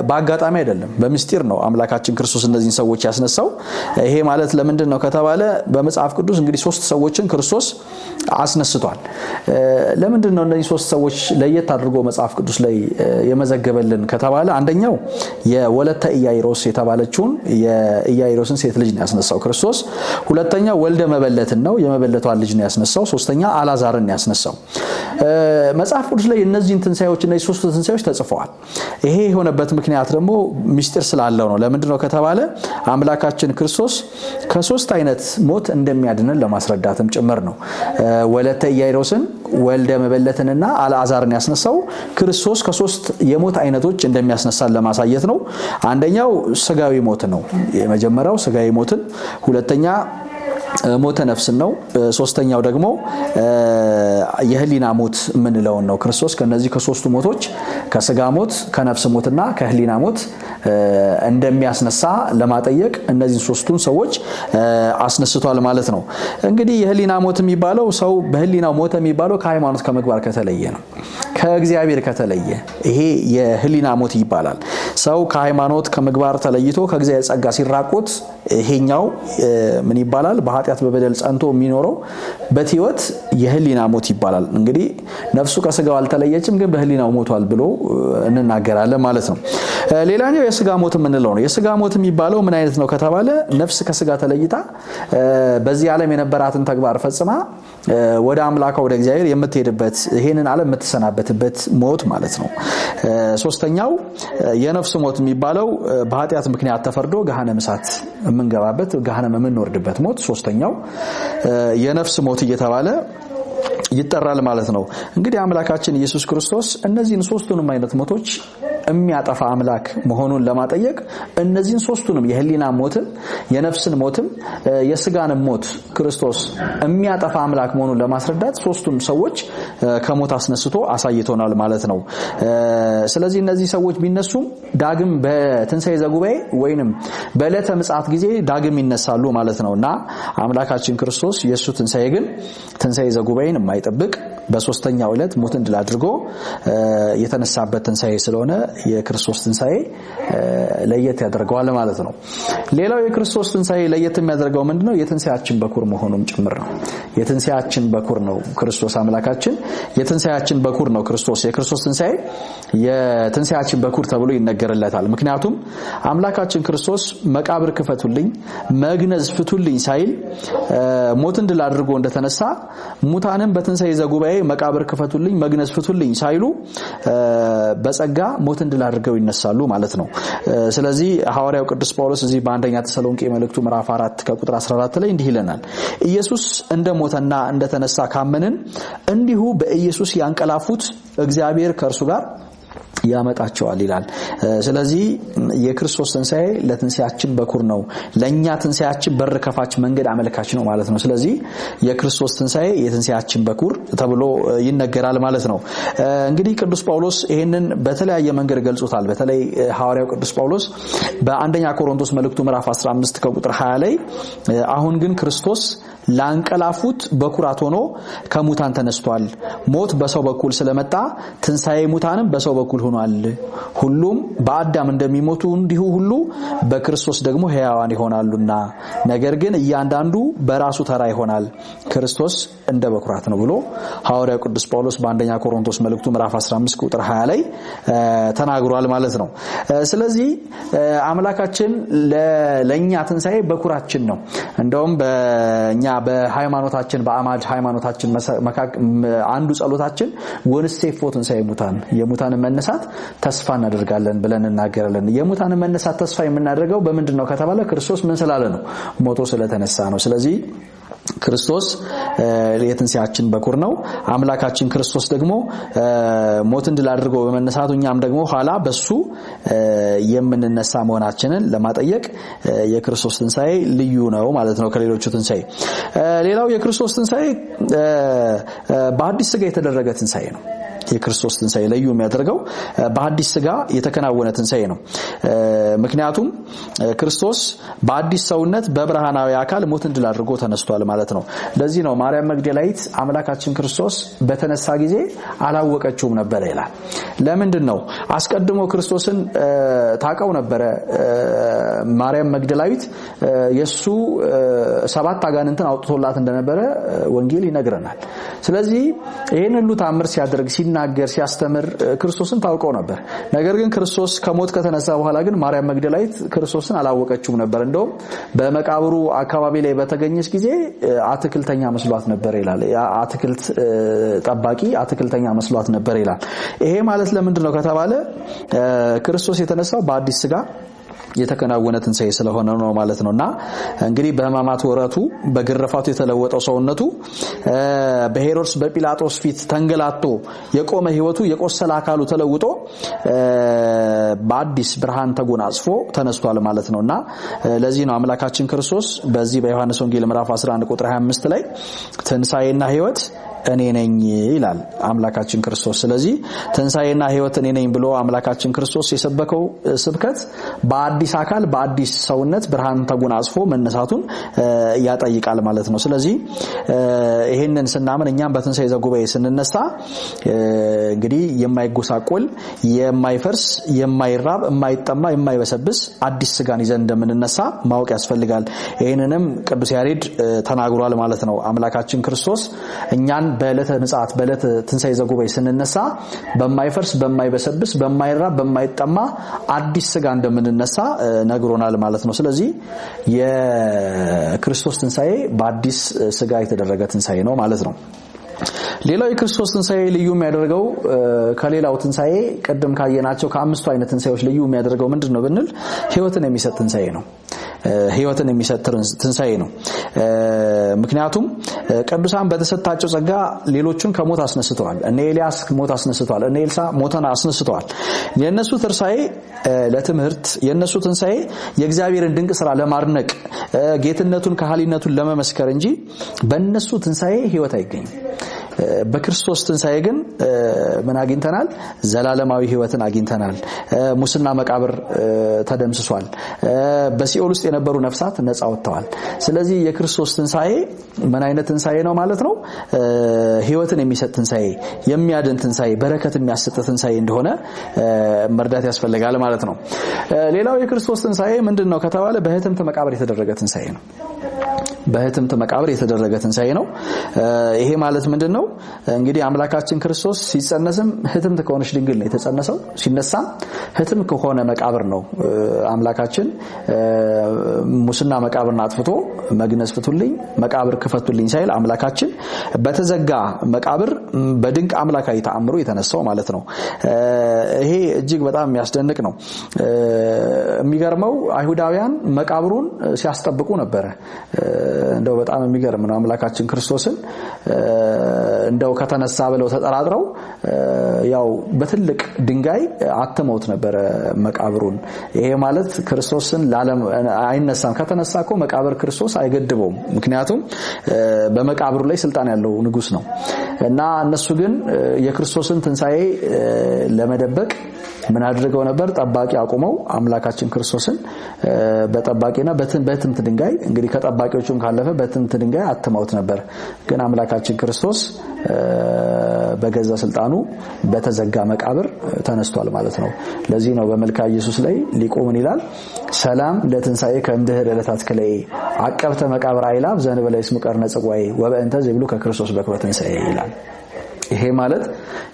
በአጋጣሚ አይደለም፣ በምስጢር ነው አምላካችን ክርስቶስ እነዚህን ሰዎች ያስነሳው። ይሄ ማለት ለምንድን ነው ከተባለ በመጽሐፍ ቅዱስ እንግዲህ 3 ሰዎችን ክርስቶስ አስነስቷል። ለምንድን ነው እነዚህ 3 ሰዎች ለየት አድርጎ መጽሐፍ ቅዱስ ላይ የመዘገበልን ከተባለ አንደኛው የወለተ ኢያኢሮስ የተባለችውን የኢያኢሮስን ሴት ልጅ ነው ያስነሳው ክርስቶስ። ሁለተኛው ወልደ መበለትን ነው የመበለቷን ልጅ ነው ያስነሳው። ሶስተኛ አልዓዛርን ያስነሳው። መጽሐፍ ቅዱስ ላይ እነዚህን ትንሣኤዎች እነዚህ 3 ትንሣኤዎች ተጽፈዋል። ይሄ የሆነበት ምክንያት ደግሞ ምስጢር ስላለው ነው። ለምንድን ነው ከተባለ አምላካችን ክርስቶስ ከ3 አይነት ሞት እንደሚያድነን ለማስረዳትም ጭምር ነው። ወለተ ኢያኢሮስን ወልደ መበለትንና አልዓዛርን ያስነሳው ክርስቶስ ከ3 የሞት አይነቶች እንደሚያስነሳን ለማሳየት ነው። አንደኛው ስጋዊ ሞት ነው። የመጀመሪያው ስጋዊ ሞትን፣ ሁለተኛ ሞተ ነፍስን ነው። ሶስተኛው ደግሞ የህሊና ሞት ምንለው ነው። ክርስቶስ ከነዚህ ከሶስቱ ሞቶች ከስጋ ሞት ከነፍስ ሞትና ከህሊና ሞት እንደሚያስነሳ ለማጠየቅ እነዚህ ሶስቱን ሰዎች አስነስቷል ማለት ነው። እንግዲህ የህሊና ሞት የሚባለው ሰው በህሊናው ሞተ የሚባለው ከሃይማኖት ከምግባር ከተለየ ነው። ከእግዚአብሔር ከተለየ ይሄ የህሊና ሞት ይባላል። ሰው ከሃይማኖት ከምግባር ተለይቶ ከእግዚአብሔር ጸጋ ሲራቆት ይሄኛው ምን ይባላል? በኃጢአት በበደል ጸንቶ የሚኖረው በህይወት የህሊና ሞት ይባላል። እንግዲህ ነፍሱ ከስጋው አልተለየችም፣ ግን በህሊናው ሞቷል ብሎ እንናገራለን ማለት ነው። ሌላኛው የስጋ ሞት የምንለው ነው። የስጋ ሞት የሚባለው ምን አይነት ነው ከተባለ ነፍስ ከስጋ ተለይታ በዚህ ዓለም የነበራትን ተግባር ፈጽማ ወደ አምላካ ወደ እግዚአብሔር የምትሄድበት ይሄንን ዓለም የምትሰናበትበት ሞት ማለት ነው። ሶስተኛው የነፍስ ሞት የሚባለው በኃጢአት ምክንያት ተፈርዶ ገሃነመ እሳት የምንገባበት ገሃነመ የምንወርድበት ሞት ሶስተኛው የነፍስ ሞት እየተባለ ይጠራል ማለት ነው። እንግዲህ አምላካችን ኢየሱስ ክርስቶስ እነዚህን ሶስቱንም አይነት ሞቶች የሚያጠፋ አምላክ መሆኑን ለማጠየቅ እነዚህን ሶስቱንም የህሊና ሞትን የነፍስን ሞትም የስጋን ሞት ክርስቶስ የሚያጠፋ አምላክ መሆኑን ለማስረዳት ሶስቱም ሰዎች ከሞት አስነስቶ አሳይቶናል ማለት ነው። ስለዚህ እነዚህ ሰዎች ቢነሱም ዳግም በትንሣኤ ዘጉባኤ ወይንም በዕለተ ምጽአት ጊዜ ዳግም ይነሳሉ ማለት ነውና አምላካችን ክርስቶስ የሱ ትንሣኤ ግን ትንሣኤ ዘጉባኤን የማይጠብቅ በሶስተኛው ዕለት ሞትን ድል አድርጎ የተነሳበት ትንሣኤ ስለሆነ የክርስቶስ ትንሣኤ ለየት ያደርገዋል ማለት ነው። ሌላው የክርስቶስ ትንሣኤ ለየት የሚያደርገው ምንድነው? የትንሣኤያችን በኩር መሆኑም ጭምር ነው። የትንሣኤያችን በኩር ነው ክርስቶስ አምላካችን። የትንሣኤያችን በኩር ነው ክርስቶስ። የክርስቶስ ትንሣኤ የትንሣኤያችን በኩር ተብሎ ይነገርለታል። ምክንያቱም አምላካችን ክርስቶስ መቃብር ክፈቱልኝ፣ መግነዝ ፍቱልኝ ሳይል ሞትን ድል አድርጎ እንደተነሳ ሙታንም በትንሣኤ ዘጉባኤ መቃብር ክፈቱልኝ፣ መግነዝ ፍቱልኝ ሳይሉ በጸጋ ሞትን ድል አድርገው ይነሳሉ ማለት ነው። ስለዚህ ሐዋርያው ቅዱስ ጳውሎስ እዚህ በአንደኛ ተሰሎንቄ መልእክቱ ምዕራፍ 4 ከቁጥር 14 ላይ እንዲህ ይለናል። ኢየሱስ እንደሞተና እንደተነሳ ካመንን እንዲሁ በኢየሱስ ያንቀላፉት እግዚአብሔር ከእርሱ ጋር ያመጣቸዋል ይላል። ስለዚህ የክርስቶስ ትንሣኤ ለትንሣኤያችን በኩር ነው። ለኛ ትንሣኤያችን በር ከፋች መንገድ አመልካች ነው ማለት ነው። ስለዚህ የክርስቶስ ትንሣኤ የትንሣኤያችን በኩር ተብሎ ይነገራል ማለት ነው። እንግዲህ ቅዱስ ጳውሎስ ይሄንን በተለያየ መንገድ ገልጾታል። በተለይ ሐዋርያው ቅዱስ ጳውሎስ በአንደኛ ቆሮንቶስ መልእክቱ ምዕራፍ 15 ከቁጥር 20 ላይ አሁን ግን ክርስቶስ ላንቀላፉት በኩራት ሆኖ ከሙታን ተነስቷል። ሞት በሰው በኩል ስለመጣ ትንሣኤ ሙታንም በሰው በኩል ሆኗል። ሁሉም በአዳም እንደሚሞቱ እንዲሁ ሁሉ በክርስቶስ ደግሞ ሕያዋን ይሆናሉና፣ ነገር ግን እያንዳንዱ በራሱ ተራ ይሆናል፣ ክርስቶስ እንደ በኩራት ነው ብሎ ሐዋርያው ቅዱስ ጳውሎስ በአንደኛ ቆሮንቶስ መልእክቱ ምዕራፍ 15 ቁጥር 20 ላይ ተናግሯል ማለት ነው። ስለዚህ አምላካችን ለኛ ትንሣኤ በኩራችን ነው። እንደውም በእኛ በሃይማኖታችን በአማድ ሃይማኖታችን አንዱ ጸሎታችን ወንስቴፎ ትንሣኤ ሙታን የሙታን መነሳት ተስፋ እናደርጋለን ብለን እናገራለን። የሙታን መነሳት ተስፋ የምናደርገው በምንድነው ከተባለ ክርስቶስ ምን ስላለ ነው? ሞቶ ስለተነሳ ነው። ስለዚህ ክርስቶስ የትንሣኤያችን በኩር ነው። አምላካችን ክርስቶስ ደግሞ ሞትን ድል አድርጎ በመነሳቱ እኛም ደግሞ ኋላ በሱ የምንነሳ መሆናችንን ለማጠየቅ የክርስቶስ ትንሣኤ ልዩ ነው ማለት ነው ከሌሎቹ ትንሣኤ። ሌላው የክርስቶስ ትንሣኤ በአዲስ ሥጋ የተደረገ ትንሣኤ ነው። የክርስቶስ ትንሣኤ ልዩ የሚያደርገው በአዲስ ሥጋ የተከናወነ ትንሣኤ ነው። ምክንያቱም ክርስቶስ በአዲስ ሰውነት በብርሃናዊ አካል ሞትን ድል አድርጎ ተነስቷል ማለት ነው። ለዚህ ነው ማርያም መግደላዊት አምላካችን ክርስቶስ በተነሳ ጊዜ አላወቀችውም ነበር ይላል። ለምንድን ነው? አስቀድሞ ክርስቶስን ታውቀው ነበረ። ማርያም መግደላዊት የሱ 7 አጋንንትን አውጥቶላት እንደነበረ ወንጌል ይነግረናል። ስለዚህ ይሄን ሁሉ ታምር ሲያደርግ ሲናገር ሲያስተምር ክርስቶስን ታውቀው ነበር። ነገር ግን ክርስቶስ ከሞት ከተነሳ በኋላ ግን ማርያም መግደላዊት ክርስቶስን አላወቀችውም ነበር። እንደውም በመቃብሩ አካባቢ ላይ በተገኘች ጊዜ አትክልተኛ መስሏት ነበር ይላል። አትክልት ጠባቂ አትክልተኛ መስሏት ነበር ይላል። ይሄ ማለት ለምንድን ነው ከተባለ ክርስቶስ የተነሳው በአዲስ ሥጋ የተከናወነ ትንሣኤ ስለሆነ ነው ማለት ነውና እንግዲህ በሕማማት ወራቱ በግርፋቱ የተለወጠው ሰውነቱ በሄሮድስ በጲላጦስ ፊት ተንገላቶ የቆመ ህይወቱ የቆሰለ አካሉ ተለውጦ በአዲስ ብርሃን ተጎናጽፎ ተነስቷል ማለት ነውና ለዚህ ነው አምላካችን ክርስቶስ በዚህ በዮሐንስ ወንጌል ምዕራፍ 11 ቁጥር 25 ላይ ትንሣኤና ህይወት እኔ ነኝ ይላል አምላካችን ክርስቶስ። ስለዚህ ትንሣኤና ህይወት እኔ ነኝ ብሎ አምላካችን ክርስቶስ የሰበከው ስብከት በአዲስ አካል በአዲስ ሰውነት ብርሃን ተጎናጽፎ መነሳቱን ያጠይቃል ማለት ነው። ስለዚህ ይሄንን ስናምን እኛም በትንሣኤ ዘጉባኤ ስንነሳ እንግዲህ የማይጎሳቆል የማይፈርስ የማይራብ የማይጠማ የማይበሰብስ አዲስ ስጋን ይዘን እንደምንነሳ ማወቅ ያስፈልጋል። ይሄንንም ቅዱስ ያሬድ ተናግሯል ማለት ነው። አምላካችን ክርስቶስ እኛን በዕለተ ምጽአት በዕለተ ትንሣኤ ዘጉባኤ ስንነሳ በማይፈርስ በማይበሰብስ በማይራብ በማይጠማ አዲስ ስጋ እንደምንነሳ ነግሮናል ማለት ነው። ስለዚህ የክርስቶስ ትንሣኤ በአዲስ ስጋ የተደረገ ትንሣኤ ነው ማለት ነው። ሌላው የክርስቶስ ትንሣኤ ልዩ የሚያደርገው ከሌላው ትንሣኤ ቀደም ካየናቸው ከአምስቱ አይነት ትንሣኤዎች ልዩ የሚያደርገው ምንድነው ብንል ህይወትን የሚሰጥ ትንሣኤ ነው። ህይወትን የሚሰጥ ትንሣኤ ነው። ምክንያቱም ቅዱሳን በተሰጣቸው ጸጋ ሌሎቹን ከሞት አስነስተዋል። እነ ኤልያስ ሞት አስነስተዋል። እነ ኤልሳ ሞተን አስነስተዋል። የነሱ ትንሣኤ ለትምህርት የነሱ ትንሣኤ የእግዚአብሔርን ድንቅ ሥራ ለማድነቅ ጌትነቱን ከሃሊነቱን ለመመስከር እንጂ በእነሱ ትንሣኤ ህይወት አይገኝም። በክርስቶስ ትንሣኤ ግን ምን አግኝተናል? ዘላለማዊ ህይወትን አግኝተናል። ሙስና መቃብር ተደምስሷል። በሲኦል ውስጥ የነበሩ ነፍሳት ነፃ ወጥተዋል። ስለዚህ የክርስቶስ ትንሣኤ ምን አይነት ትንሣኤ ነው ማለት ነው? ህይወትን የሚሰጥ ትንሣኤ፣ የሚያድን ትንሣኤ፣ በረከት የሚያሰጥ ትንሣኤ እንደሆነ መርዳት ያስፈልጋል ማለት ነው። ሌላው የክርስቶስ ትንሣኤ ምንድነው ከተባለ በህትምት መቃብር የተደረገ ትንሣኤ ነው። በህትምት መቃብር የተደረገ ትንሣኤ ነው። ይሄ ማለት ምንድነው? እንግዲህ አምላካችን ክርስቶስ ሲጸነስም ህትምት ከሆነች ድንግል ነው የተጸነሰው። ሲነሳም ህትም ከሆነ መቃብር ነው አምላካችን ሙስና መቃብርን አጥፍቶ መግነዝ ፍቱልኝ መቃብር ክፈቱልኝ ሳይል አምላካችን በተዘጋ መቃብር በድንቅ አምላካዊ ተአምሮ የተነሳው ማለት ነው። ይሄ እጅግ በጣም የሚያስደንቅ ነው። የሚገርመው አይሁዳውያን መቃብሩን ሲያስጠብቁ ነበር። እንደው በጣም የሚገርም ነው። አምላካችን ክርስቶስን እንደው ከተነሳ ብለው ተጠራጥረው ያው በትልቅ ድንጋይ አተመውት ነበር መቃብሩን። ይሄ ማለት ክርስቶስን ለዓለም አይነሳም። ከተነሳኮ መቃብር ክርስቶስ አይገድበውም። ምክንያቱም በመቃብሩ ላይ ስልጣን ያለው ንጉስ ነው እና እነሱ ግን የክርስቶስን ትንሣኤ ለመደበቅ ምን አድርገው ነበር? ጠባቂ አቁመው አምላካችን ክርስቶስን በጠባቂና በትምት ድንጋይ እንግዲህ ከጠባቂዎቹም ካለፈ በትምት ድንጋይ አትመውት ነበር። ግን አምላካችን ክርስቶስ በገዛ ስልጣኑ በተዘጋ መቃብር ተነስቷል ማለት ነው። ለዚህ ነው በመልካ ኢየሱስ ላይ ሊቁ ምን ይላል? ሰላም ለትንሣኤ ከእምድኅረ ዕለታት ከለይ አቀብተ መቃብር አይላብ ዘንበለ ይስሙ ቀርነ ጽዋይ ወበእንተ ዘይብሉ ከክርስቶስ በክብረ ትንሣኤ ይላል። ይሄ ማለት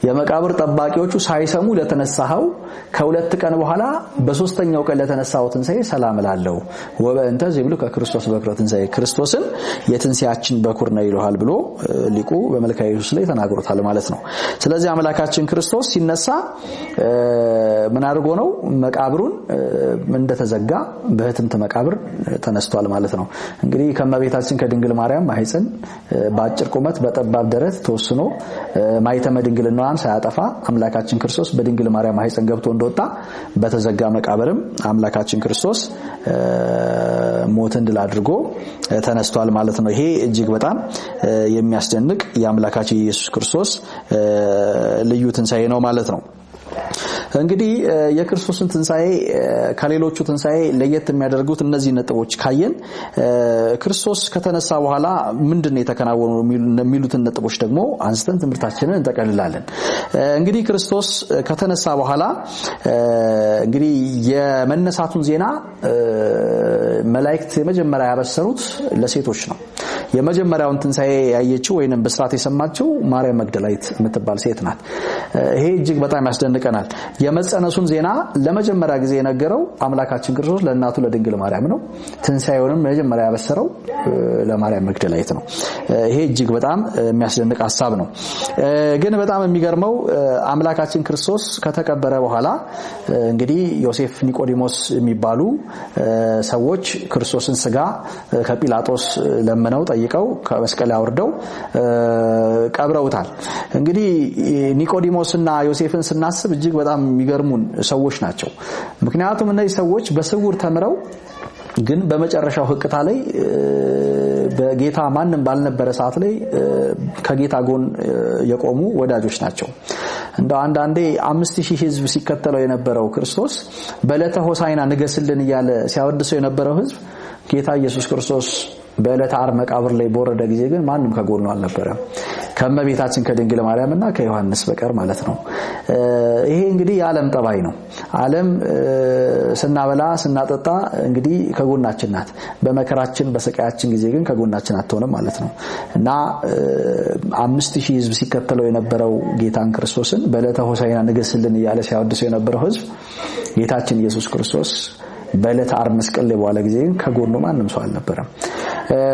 የመቃብር ጠባቂዎቹ ሳይሰሙ ለተነሳው ከሁለት ቀን በኋላ በሶስተኛው ቀን ለተነሳው ትንሣኤ ሰላም እላለሁ ወበእንተ ዘይብሉ ከክርስቶስ በክብረ ትንሣኤ ክርስቶስን የትንሣኤያችን በኩር ነው ይሏል ብሎ ሊቁ በመልካ ኢየሱስ ላይ ተናግሮታል ማለት ነው። ስለዚህ አምላካችን ክርስቶስ ሲነሳ ምን አድርጎ ነው? መቃብሩን እንደተዘጋ በህትምት መቃብር ተነስቷል ማለት ነው። እንግዲህ ከመቤታችን ከድንግል ማርያም ማህፀን በአጭር ቁመት በጠባብ ደረት ተወስኖ ማይተመ ድንግልናዋን ሳያጠፋ አምላካችን ክርስቶስ በድንግል ማርያም ማህፀን ገብቶ እንደወጣ በተዘጋ መቃብርም አምላካችን ክርስቶስ ሞትን ድል አድርጎ ተነስቷል ማለት ነው። ይሄ እጅግ በጣም የሚያስደንቅ የአምላካችን ኢየሱስ ክርስቶስ ልዩ ትንሣኤ ነው ማለት ነው። እንግዲህ የክርስቶስን ትንሣኤ ከሌሎቹ ትንሣኤ ለየት የሚያደርጉት እነዚህ ነጥቦች ካየን ክርስቶስ ከተነሳ በኋላ ምንድነው የተከናወኑ የሚሉትን ነጥቦች ደግሞ አንስተን ትምህርታችንን እንጠቀልላለን። እንግዲህ ክርስቶስ ከተነሳ በኋላ እንግዲህ የመነሳቱን ዜና መላእክት የመጀመሪያ ያበሰሩት ለሴቶች ነው። የመጀመሪያውን ትንሣኤ ያየችው ወይንም በስራት የሰማችው ማርያም መግደላዊት የምትባል ሴት ናት። ይሄ እጅግ በጣም ያስደንቀናል። የመጸነሱን ዜና ለመጀመሪያ ጊዜ የነገረው አምላካችን ክርስቶስ ለእናቱ ለድንግል ማርያም ነው። ትንሣኤውንም መጀመሪያ ያበሰረው ለማርያም መግደላዊት ነው። ይሄ እጅግ በጣም የሚያስደንቅ ሐሳብ ነው። ግን በጣም የሚገርመው አምላካችን ክርስቶስ ከተቀበረ በኋላ እንግዲህ ዮሴፍ፣ ኒቆዲሞስ የሚባሉ ሰዎች ክርስቶስን ስጋ ከጲላጦስ ለምነው ጠይቀው ከመስቀል አውርደው ቀብረውታል። እንግዲህ ኒቆዲሞስና ዮሴፍን ስናስብ እጅግ በጣም የሚገርሙን ሰዎች ናቸው። ምክንያቱም እነዚህ ሰዎች በስውር ተምረው ግን በመጨረሻው ህቅታ ላይ በጌታ ማንም ባልነበረ ሰዓት ላይ ከጌታ ጎን የቆሙ ወዳጆች ናቸው። እንደው አንዳንዴ 5000 ህዝብ ሲከተለው የነበረው ክርስቶስ በዕለተ ሆሳዕና ንገስልን እያለ ሲያወድሰው የነበረው ህዝብ ጌታ ኢየሱስ ክርስቶስ በዕለተ ዓርብ መቃብር ላይ በወረደ ጊዜ ግን ማንም ከጎኑ አልነበረም፣ ከእመቤታችን ከድንግል ማርያምና ከዮሐንስ በቀር ማለት ነው። ይሄ እንግዲህ የዓለም ጠባይ ነው። ዓለም ስናበላ ስናጠጣ እንግዲህ ከጎናችን ናት። በመከራችን በስቃያችን ጊዜ ግን ከጎናችን አትሆንም ማለት ነው እና 5000 ህዝብ ሲከተለው የነበረው ጌታን ክርስቶስን በዕለተ ሆሳዕና ንገስልን እያለ ሲያወድሰው የነበረው ህዝብ ጌታችን ኢየሱስ ክርስቶስ በዕለተ ዓርብ መስቀል ላይ በኋላ ጊዜ ከጎኑ ማንም ሰው አልነበረም።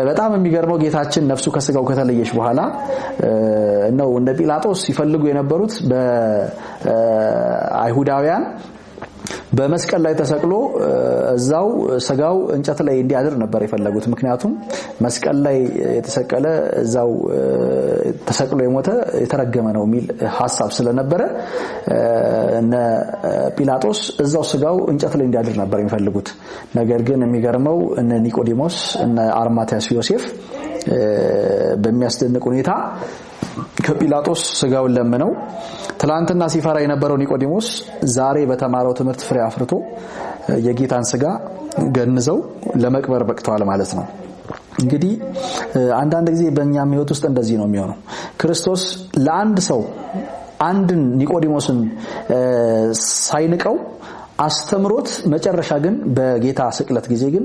በጣም የሚገርመው ጌታችን ነፍሱ ከስጋው ከተለየች በኋላ ነው እነ ጲላጦስ ሲፈልጉ የነበሩት በአይሁዳውያን በመስቀል ላይ ተሰቅሎ እዛው ስጋው እንጨት ላይ እንዲያድር ነበር የፈለጉት። ምክንያቱም መስቀል ላይ የተሰቀለ እዛው ተሰቅሎ የሞተ የተረገመ ነው የሚል ሐሳብ ስለነበረ እነ ጲላጦስ እዛው ስጋው እንጨት ላይ እንዲያድር ነበር የሚፈልጉት። ነገር ግን የሚገርመው እነ ኒቆዲሞስ እነ አርማትያስ ዮሴፍ በሚያስደንቅ ሁኔታ ከጲላጦስ ስጋውን ለምነው ትላንትና ሲፈራ የነበረው ኒቆዲሞስ ዛሬ በተማረው ትምህርት ፍሬ አፍርቶ የጌታን ስጋ ገንዘው ለመቅበር በቅተዋል ማለት ነው። እንግዲህ አንዳንድ ጊዜ በእኛም ህይወት ውስጥ እንደዚህ ነው የሚሆነው። ክርስቶስ ለአንድ ሰው አንድን ኒቆዲሞስን ሳይንቀው አስተምሮት መጨረሻ ግን በጌታ ስቅለት ጊዜ ግን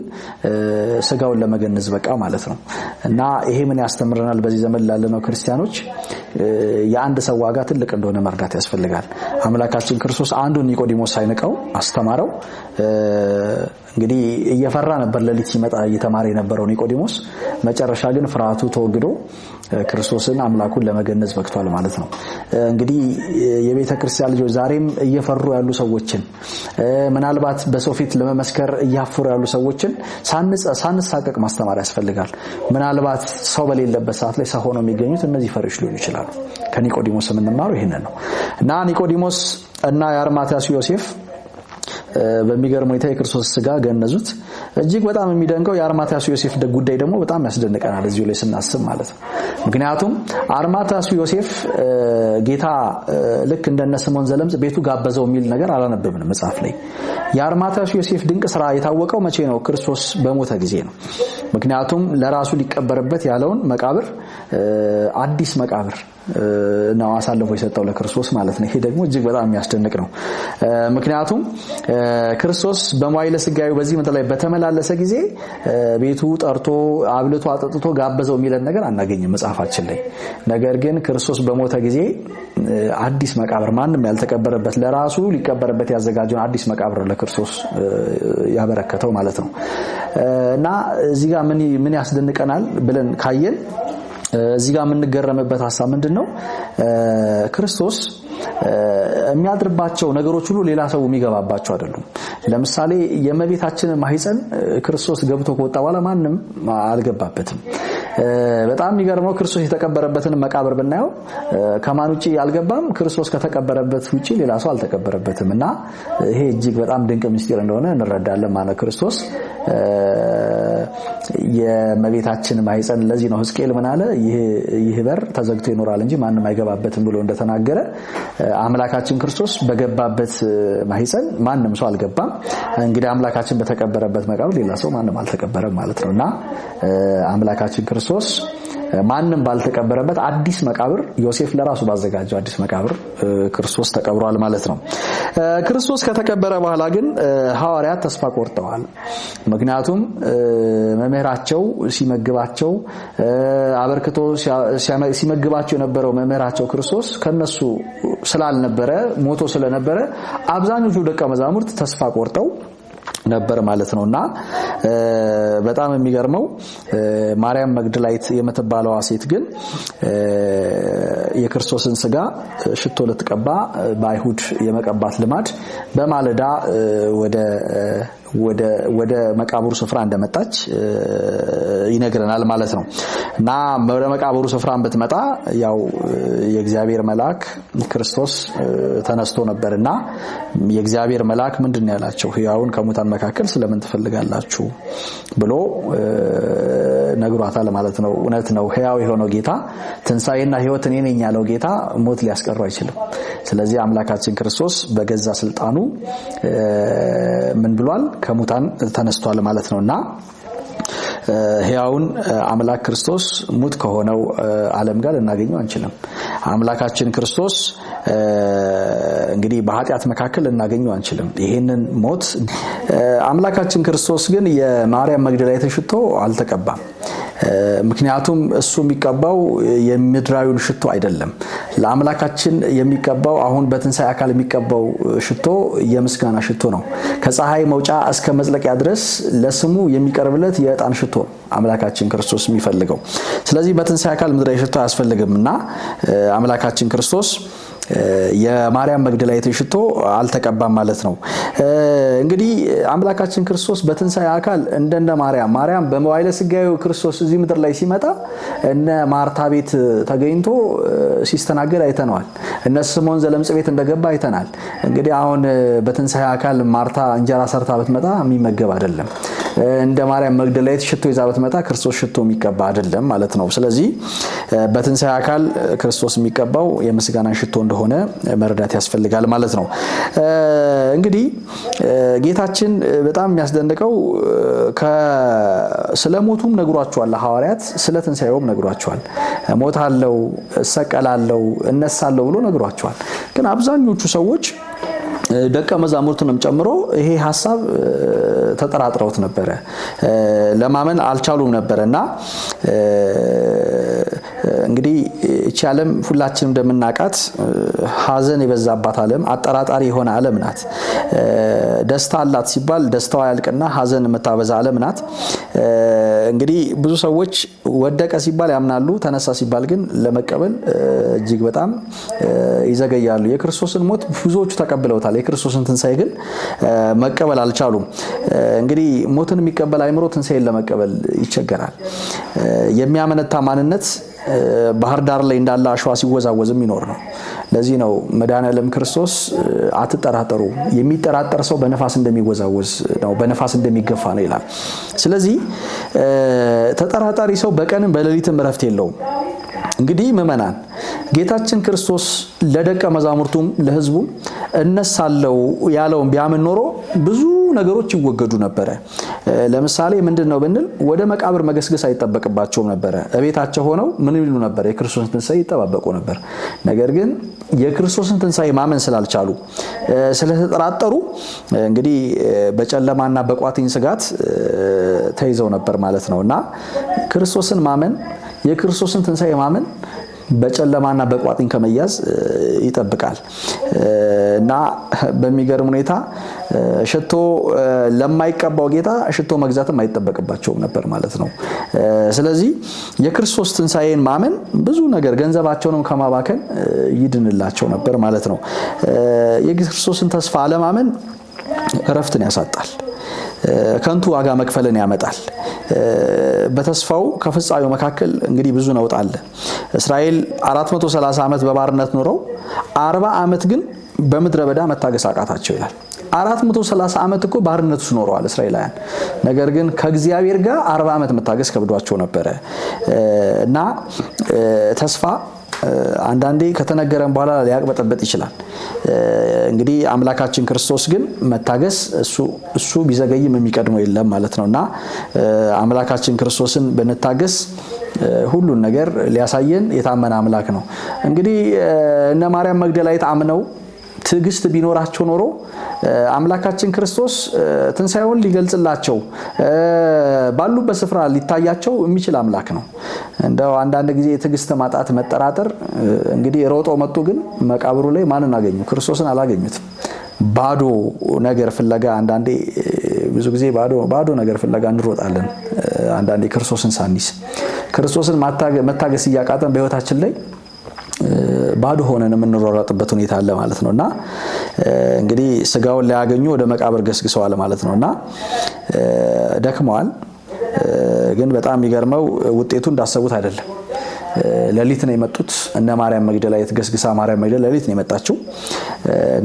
ስጋውን ለመገነዝ በቃ ማለት ነው እና ይሄ ምን ያስተምረናል? በዚህ ዘመን ላለነው ክርስቲያኖች የአንድ ሰው ዋጋ ትልቅ እንደሆነ መርዳት ያስፈልጋል። አምላካችን ክርስቶስ አንዱን ኒቆዲሞስ ሳይንቀው አስተማረው። እንግዲህ እየፈራ ነበር ለሊት ሲመጣ እየተማረ የነበረው ኒቆዲሞስ። መጨረሻ ግን ፍርሃቱ ተወግዶ ክርስቶስን አምላኩን ለመገነዝ በቅቷል ማለት ነው። እንግዲህ የቤተ ክርስቲያን ልጆች ዛሬም እየፈሩ ያሉ ሰዎችን ምናልባት በሰው ፊት ለመመስከር እያፈሩ ያሉ ሰዎችን ሳንሳቀቅ ማስተማር ያስፈልጋል። ምናልባት ሰው በሌለበት ሰዓት ላይ ሰው ሆነው የሚገኙት እነዚህ ፈሪዎች ሊሆኑ ይችላሉ። ከኒቆዲሞስ የምንማረው ይሄንን ነው እና ኒቆዲሞስ እና የአርማትያስ ዮሴፍ በሚገርም ሁኔታ የክርስቶስ ስጋ ገነዙት። እጅግ በጣም የሚደንቀው የአርማትያስ ዮሴፍ ጉዳይ ደግሞ በጣም ያስደንቀናል እዚሁ ላይ ስናስብ ማለት ነው። ምክንያቱም አርማትያስ ዮሴፍ ጌታ ልክ እንደነ ስምዖን ዘለምጽ ቤቱ ጋበዘው የሚል ነገር አላነበብንም መጽሐፍ ላይ። የአርማትያስ ዮሴፍ ድንቅ ስራ የታወቀው መቼ ነው? ክርስቶስ በሞተ ጊዜ ነው። ምክንያቱም ለራሱ ሊቀበርበት ያለውን መቃብር አዲስ መቃብር ነው አሳልፎ የሰጠው ለክርስቶስ ማለት ነው። ይሄ ደግሞ እጅግ በጣም የሚያስደንቅ ነው። ምክንያቱም ክርስቶስ በመዋዕለ ሥጋዌው በዚህ ምድር ላይ በተመላለሰ ጊዜ ቤቱ ጠርቶ አብልቶ አጠጥቶ ጋበዘው የሚለን ነገር አናገኝም መጽሐፋችን ላይ። ነገር ግን ክርስቶስ በሞተ ጊዜ አዲስ መቃብር ማንም ያልተቀበረበት ለራሱ ሊቀበርበት ያዘጋጀውን አዲስ መቃብር ለክርስቶስ ያበረከተው ማለት ነው እና እዚህ ጋር ምን ያስደንቀናል ብለን ካየን እዚህ ጋር የምንገረምበት ሐሳብ ምንድነው? ክርስቶስ የሚያድርባቸው ነገሮች ሁሉ ሌላ ሰው የሚገባባቸው አይደሉም። ለምሳሌ የእመቤታችንን ማህፀን ክርስቶስ ገብቶ ከወጣ በኋላ ማንም አልገባበትም። በጣም የሚገርመው ክርስቶስ የተቀበረበትን መቃብር ብናየው ከማን ውጪ አልገባም? ክርስቶስ ከተቀበረበት ውጪ ሌላ ሰው አልተቀበረበትም እና ይሄ እጅግ በጣም ድንቅ ምስጢር እንደሆነ እንረዳለን ማለት ክርስቶስ የእመቤታችን ማህፀን ለዚህ ነው ሕዝቅኤል ምን አለ? ይህ በር ተዘግቶ ይኖራል እንጂ ማንም አይገባበትም ብሎ እንደተናገረ አምላካችን ክርስቶስ በገባበት ማህፀን ማንም ሰው አልገባም። እንግዲህ አምላካችን በተቀበረበት መቃብር ሌላ ሰው ማንም አልተቀበረም ማለት ነውና አምላካችን ክርስቶስ ማንንም ባልተቀበረበት አዲስ መቃብር ዮሴፍ ለራሱ ባዘጋጀው አዲስ መቃብር ክርስቶስ ተቀብሯል ማለት ነው። ክርስቶስ ከተቀበረ በኋላ ግን ሐዋርያት ተስፋ ቆርጠዋል። ምክንያቱም መምህራቸው ሲመግባቸው አበርክቶ ሲመግባቸው የነበረው መምህራቸው ክርስቶስ ከነሱ ስላልነበረ ሞቶ ስለነበረ አብዛኞቹ ደቀ መዛሙርት ተስፋ ቆርጠው ነበር ማለት ነውና በጣም የሚገርመው ማርያም መግደላዊት የምትባለዋ ሴት ግን የክርስቶስን ስጋ ሽቶ ልትቀባ በአይሁድ የመቀባት ልማድ በማለዳ ወደ መቃብሩ ስፍራ እንደመጣች ይነግረናል ማለት ነው። እና ወደ መቃብሩ ስፍራን ብትመጣ ያው የእግዚአብሔር መልአክ ክርስቶስ ተነስቶ ነበርና የእግዚአብሔር መልአክ ምንድነው ያላቸው? ሕያውን ከሙታን መካከል ስለምን ትፈልጋላችሁ ብሎ ነግሯታል ማለት ነው። እውነት ነው፣ ሕያው የሆነው ጌታ ትንሳኤና ሕይወት እኔ ነኝ ያለው ጌታ ሞት ሊያስቀረው አይችልም። ስለዚህ አምላካችን ክርስቶስ በገዛ ስልጣኑ ምን ብሏል? ከሙታን ተነስቷል ማለት ነውና ሕያውን አምላክ ክርስቶስ ሙት ከሆነው ዓለም ጋር ልናገኘው አንችልም። አምላካችን ክርስቶስ እንግዲህ በኃጢአት መካከል ልናገኘው አንችልም። ይሄንን ሞት አምላካችን ክርስቶስ ግን የማርያም መግደላዊት ሽቶ አልተቀባም። ምክንያቱም እሱ የሚቀባው የምድራዊውን ሽቶ አይደለም። ለአምላካችን የሚቀባው አሁን በትንሳኤ አካል የሚቀባው ሽቶ የምስጋና ሽቶ ነው። ከፀሐይ መውጫ እስከ መጥለቂያ ድረስ ለስሙ የሚቀርብለት የዕጣን ሽቶ አምላካችን ክርስቶስ የሚፈልገው። ስለዚህ በትንሳኤ አካል ምድራዊ ሽቶ አያስፈልግምና አምላካችን ክርስቶስ የማርያም መግደላዊት ሽቶ አልተቀባም ማለት ነው። እንግዲህ አምላካችን ክርስቶስ በትንሳኤ አካል እንደነ ማርያም በመዋዕለ ሥጋዌው ክርስቶስ እዚህ ምድር ላይ ሲመጣ እነ ማርታ ቤት ተገኝቶ ሲስተናገድ አይተናል። እነ ስምዖን ዘለምጽ ቤት እንደገባ አይተናል። እንግዲህ አሁን በትንሳኤ አካል ማርታ እንጀራ ሰርታ ብትመጣ የሚመገብ አይደለም። እንደ ማርያም መግደላዊት ሽቶ ይዛ ብትመጣ ክርስቶስ ሽቶ የሚቀባ አይደለም ማለት ነው። ስለዚህ በትንሳኤ አካል ክርስቶስ የሚቀባው የምስጋና ሽቶ እንደሆነ መረዳት ያስፈልጋል ማለት ነው። እንግዲህ ጌታችን በጣም የሚያስደንቀው ስለሞቱም ነግሯቸዋል። ሐዋርያት ስለ ትንሳኤውም ነግሯቸዋል። ሞታለው፣ እሰቀላለው፣ እነሳለው ብሎ ነግሯቸዋል። ግን አብዛኞቹ ሰዎች ደቀ መዛሙርቱንም ጨምሮ ይሄ ሐሳብ ተጠራጥረውት ነበረ፣ ለማመን አልቻሉም ነበርና እንግዲህ እቺ ዓለም ሁላችንም እንደምናውቃት ሐዘን የበዛባት ዓለም፣ አጠራጣሪ የሆነ ዓለም ናት። ደስታ አላት ሲባል ደስታዋ ያልቅና ሐዘን የምታበዛ ዓለም ናት። እንግዲህ ብዙ ሰዎች ወደቀ ሲባል ያምናሉ፣ ተነሳ ሲባል ግን ለመቀበል እጅግ በጣም ይዘገያሉ። የክርስቶስን ሞት ብዙዎቹ ተቀብለውታል። የክርስቶስን ትንሳኤ ግን መቀበል አልቻሉም። እንግዲህ ሞትን የሚቀበል አይምሮ ትንሳኤን ለመቀበል ይቸገራል። የሚያመነታ ማንነት ባህር ዳር ላይ እንዳለ አሸዋ ሲወዛወዝም ይኖር ነው። ለዚህ ነው መድኃኔዓለም ክርስቶስ አትጠራጠሩ፣ የሚጠራጠር ሰው በነፋስ እንደሚወዛወዝ ነው፣ በነፋስ እንደሚገፋ ነው ይላል። ስለዚህ ተጠራጣሪ ሰው በቀንም በሌሊትም እረፍት የለውም። እንግዲህ ምእመናን ጌታችን ክርስቶስ ለደቀ መዛሙርቱም ለሕዝቡም እነሳለው ያለውን ቢያምን ኖሮ ብዙ ነገሮች ይወገዱ ነበረ። ለምሳሌ ምንድነው ብንል ወደ መቃብር መገስገስ አይጠበቅባቸውም ነበረ። እቤታቸው ሆነው ምን ይሉ ነበር? የክርስቶስን ትንሳኤ ይጠባበቁ ነበር። ነገር ግን የክርስቶስን ትንሳኤ ማመን ስላልቻሉ ስለተጠራጠሩ እንግዲህ በጨለማና በቋጥኝ ስጋት ተይዘው ነበር ማለት ነውና ክርስቶስን ማመን፣ የክርስቶስን ትንሳኤ ማመን በጨለማና በቋጥኝ ከመያዝ ይጠብቃል እና በሚገርም ሁኔታ ሽቶ ለማይቀባው ጌታ ሽቶ መግዛትም አይጠበቅባቸውም ነበር ማለት ነው። ስለዚህ የክርስቶስ ትንሳኤን ማመን ብዙ ነገር ገንዘባቸውንም ከማባከን ይድንላቸው ነበር ማለት ነው። የክርስቶስን ተስፋ አለማመን እረፍትን ያሳጣል፣ ከንቱ ዋጋ መክፈልን ያመጣል። በተስፋው ከፍጻሜው መካከል እንግዲህ ብዙ ነውጥ አለ። እስራኤል 430 ዓመት በባርነት ኖረው 40 ዓመት ግን በምድረ በዳ መታገስ አቃታቸው ይላል። 430 ዓመት እኮ ባርነት ውስጥ ኖረዋል እስራኤላውያን። ነገር ግን ከእግዚአብሔር ጋር 40 ዓመት መታገስ ከብዷቸው ነበረ እና ተስፋ አንዳንዴ ከተነገረን በኋላ ሊያቅበጠበጥ ይችላል። እንግዲህ አምላካችን ክርስቶስ ግን መታገስ እሱ ቢዘገይም የሚቀድመው የለም ማለት ነውና አምላካችን ክርስቶስን ብንታገስ ሁሉን ነገር ሊያሳየን የታመነ አምላክ ነው። እንግዲህ እነ ማርያም መግደላዊት አምነው ትዕግስት ቢኖራቸው ኖሮ አምላካችን ክርስቶስ ትንሣኤውን ሊገልጽላቸው ባሉበት ስፍራ ሊታያቸው የሚችል አምላክ ነው። እንደው አንዳንድ ጊዜ ትዕግስት ማጣት፣ መጠራጠር እንግዲህ ሮጦ መጡ፣ ግን መቃብሩ ላይ ማንን አገኙ? ክርስቶስን አላገኙትም። ባዶ ነገር ፍለጋ አንዳንዴ ብዙ ጊዜ ባዶ ነገር ፍለጋ እንሮጣለን። አንዳንዴ ክርስቶስን ሳንይዝ ክርስቶስን መታገስ እያቃተን በህይወታችን ላይ ባዶ ሆነን የምንሯሯጥበት ሁኔታ አለ ማለት ነውና እንግዲህ ስጋውን ሊያገኙ ወደ መቃብር ገስግሰዋል ማለት ነውና ደክመዋል። ግን በጣም የሚገርመው ውጤቱ እንዳሰቡት አይደለም። ሌሊት ነው የመጡት። እነ ማርያም መግደላዊት ገስግሳ ማርያም መግደላዊት ሌሊት ነው የመጣችው።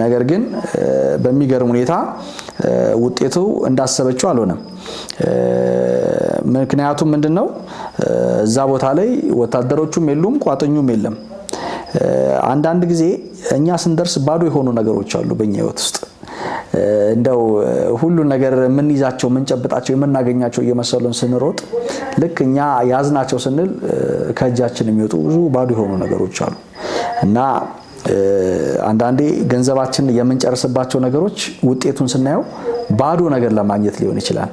ነገር ግን በሚገርም ሁኔታ ውጤቱ እንዳሰበችው አልሆነም። ምክንያቱም ምንድነው? እዛ ቦታ ላይ ወታደሮቹም የሉም፣ ቋጥኙም የለም። አንዳንድ ጊዜ እኛ ስንደርስ ባዶ የሆኑ ነገሮች አሉ በእኛ ህይወት ውስጥ። እንደው ሁሉ ነገር የምንይዛቸው የምንጨብጣቸው የምናገኛቸው እየመሰሉን ስንሮጥ ልክ እኛ ያዝናቸው ስንል ከእጃችን የሚወጡ ብዙ ባዶ የሆኑ ነገሮች አሉ እና አንዳንዴ ገንዘባችን የምንጨርስባቸው ነገሮች ውጤቱን ስናየው ባዶ ነገር ለማግኘት ሊሆን ይችላል።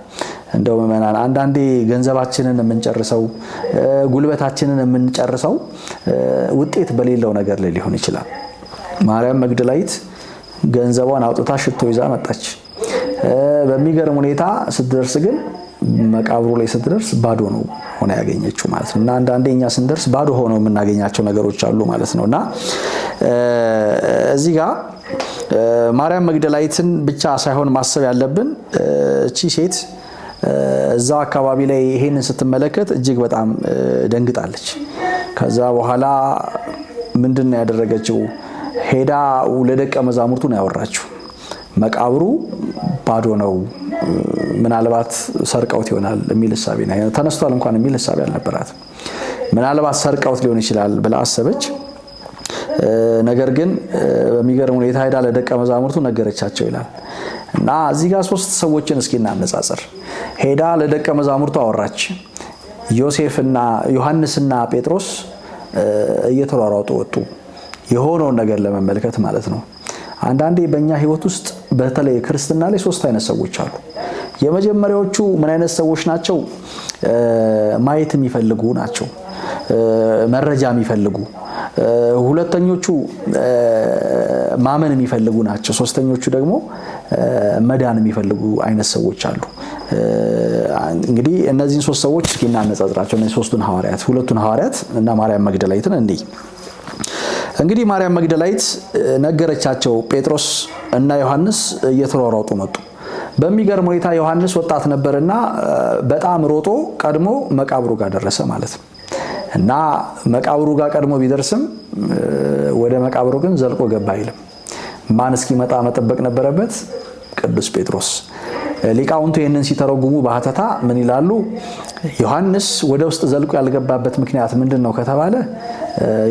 እንደው መናን አንዳንዴ ገንዘባችንን የምንጨርሰው ጉልበታችንን የምንጨርሰው ውጤት በሌለው ነገር ላይ ሊሆን ይችላል። ማርያም መግደላዊት ገንዘቧን አውጥታ ሽቶ ይዛ መጣች። በሚገርም ሁኔታ ስትደርስ ግን መቃብሩ ላይ ስትደርስ ባዶ ነው ሆነ ያገኘችው ማለት ነው። እና አንዳንዴ እኛ ስንደርስ ባዶ ሆነው የምናገኛቸው ነገሮች አሉ ማለት ነውና እዚህ ጋር ማርያም መግደላዊትን ብቻ ሳይሆን ማሰብ ያለብን እቺ ሴት እዛው አካባቢ ላይ ይሄንን ስትመለከት እጅግ በጣም ደንግጣለች። ከዛ በኋላ ምንድነው ያደረገችው? ሄዳ ለደቀ መዛሙርቱ ነው ያወራችው። መቃብሩ ባዶ ነው፣ ምናልባት ሰርቀውት ይሆናል የሚል ሐሳብ ነው። ተነስቷል እንኳን የሚል ሐሳብ አልነበራትም። ምናልባት ሰርቀውት ሊሆን ይችላል ብላ አሰበች። ነገር ግን በሚገርም ሁኔታ ሄዳ ለደቀ መዛሙርቱ ነገረቻቸው ይላል እና እዚህ ጋር ሶስት ሰዎችን እስኪ እናነጻጽር። ሄዳ ለደቀ መዛሙርቱ አወራች። ዮሴፍና ዮሐንስና ጴጥሮስ እየተሯሯጡ ወጡ፣ የሆነውን ነገር ለመመልከት ማለት ነው። አንዳንዴ በእኛ ህይወት ውስጥ በተለይ ክርስትና ላይ ሶስት አይነት ሰዎች አሉ። የመጀመሪያዎቹ ምን አይነት ሰዎች ናቸው? ማየት የሚፈልጉ ናቸው፣ መረጃ የሚፈልጉ። ሁለተኞቹ ማመን የሚፈልጉ ናቸው። ሶስተኞቹ ደግሞ መዳን የሚፈልጉ አይነት ሰዎች አሉ። እንግዲህ እነዚህን ሶስት ሰዎች እስኪ እናነጻጽራቸው። እነዚህ ሶስቱን ሐዋርያት፣ ሁለቱን ሐዋርያት እና ማርያም መግደላዊትን እንግዲህ ማርያም መግደላዊት ነገረቻቸው። ጴጥሮስ እና ዮሐንስ እየተሯሯጡ መጡ። በሚገርም ሁኔታ ዮሐንስ ወጣት ነበርና በጣም ሮጦ ቀድሞ መቃብሩ ጋር ደረሰ ማለት ነው። እና መቃብሩ ጋር ቀድሞ ቢደርስም ወደ መቃብሩ ግን ዘልቆ ገባ አይልም። ማን እስኪመጣ መጠበቅ ነበረበት? ቅዱስ ጴጥሮስ። ሊቃውንቱ ይህንን ሲተረጉሙ በሐተታ ምን ይላሉ? ዮሐንስ ወደ ውስጥ ዘልቆ ያልገባበት ምክንያት ምንድነው ከተባለ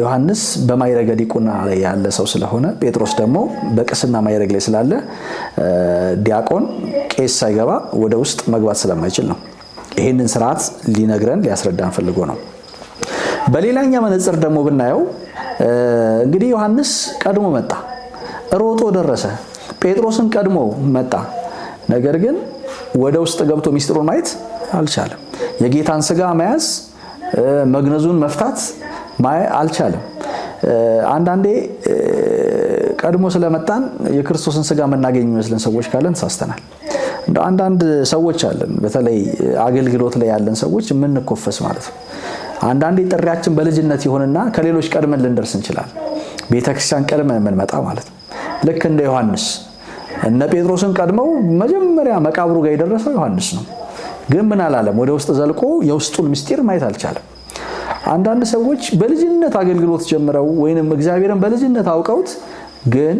ዮሐንስ በማይረገ ዲቁና ላይ ያለ ሰው ስለሆነ፣ ጴጥሮስ ደግሞ በቅስና ማይረግ ላይ ስላለ ዲያቆን ቄስ ሳይገባ ወደ ውስጥ መግባት ስለማይችል ነው። ይህንን ስርዓት ሊነግረን ሊያስረዳን ፈልጎ ነው። በሌላኛ መነጽር ደግሞ ብናየው እንግዲህ ዮሐንስ ቀድሞ መጣ፣ ሮጦ ደረሰ። ጴጥሮስን ቀድሞ መጣ። ነገር ግን ወደ ውስጥ ገብቶ ሚስጥሩን ማየት አልቻለም። የጌታን ስጋ መያዝ፣ መግነዙን መፍታት አልቻለም። አንዳንዴ ቀድሞ ስለመጣን የክርስቶስን ስጋ መናገኝ የሚመስለን ሰዎች ካለን ተሳስተናል። አንዳንድ ሰዎች አለን፣ በተለይ አገልግሎት ላይ ያለን ሰዎች የምንኮፈስ ማለት ነው። አንዳንዴ ጥሪያችን በልጅነት ይሆንና ከሌሎች ቀድመን ልንደርስ እንችላለን። ቤተክርስቲያን ቀድመን የምንመጣ ማለት ነው። ልክ እንደ ዮሐንስ እነ ጴጥሮስን ቀድመው መጀመሪያ መቃብሩ ጋር የደረሰው ዮሐንስ ነው። ግን ምን አላለም? ወደ ውስጥ ዘልቆ የውስጡን ምስጢር ማየት አልቻለም። አንዳንድ ሰዎች በልጅነት አገልግሎት ጀምረው ወይንም እግዚአብሔርን በልጅነት አውቀውት ግን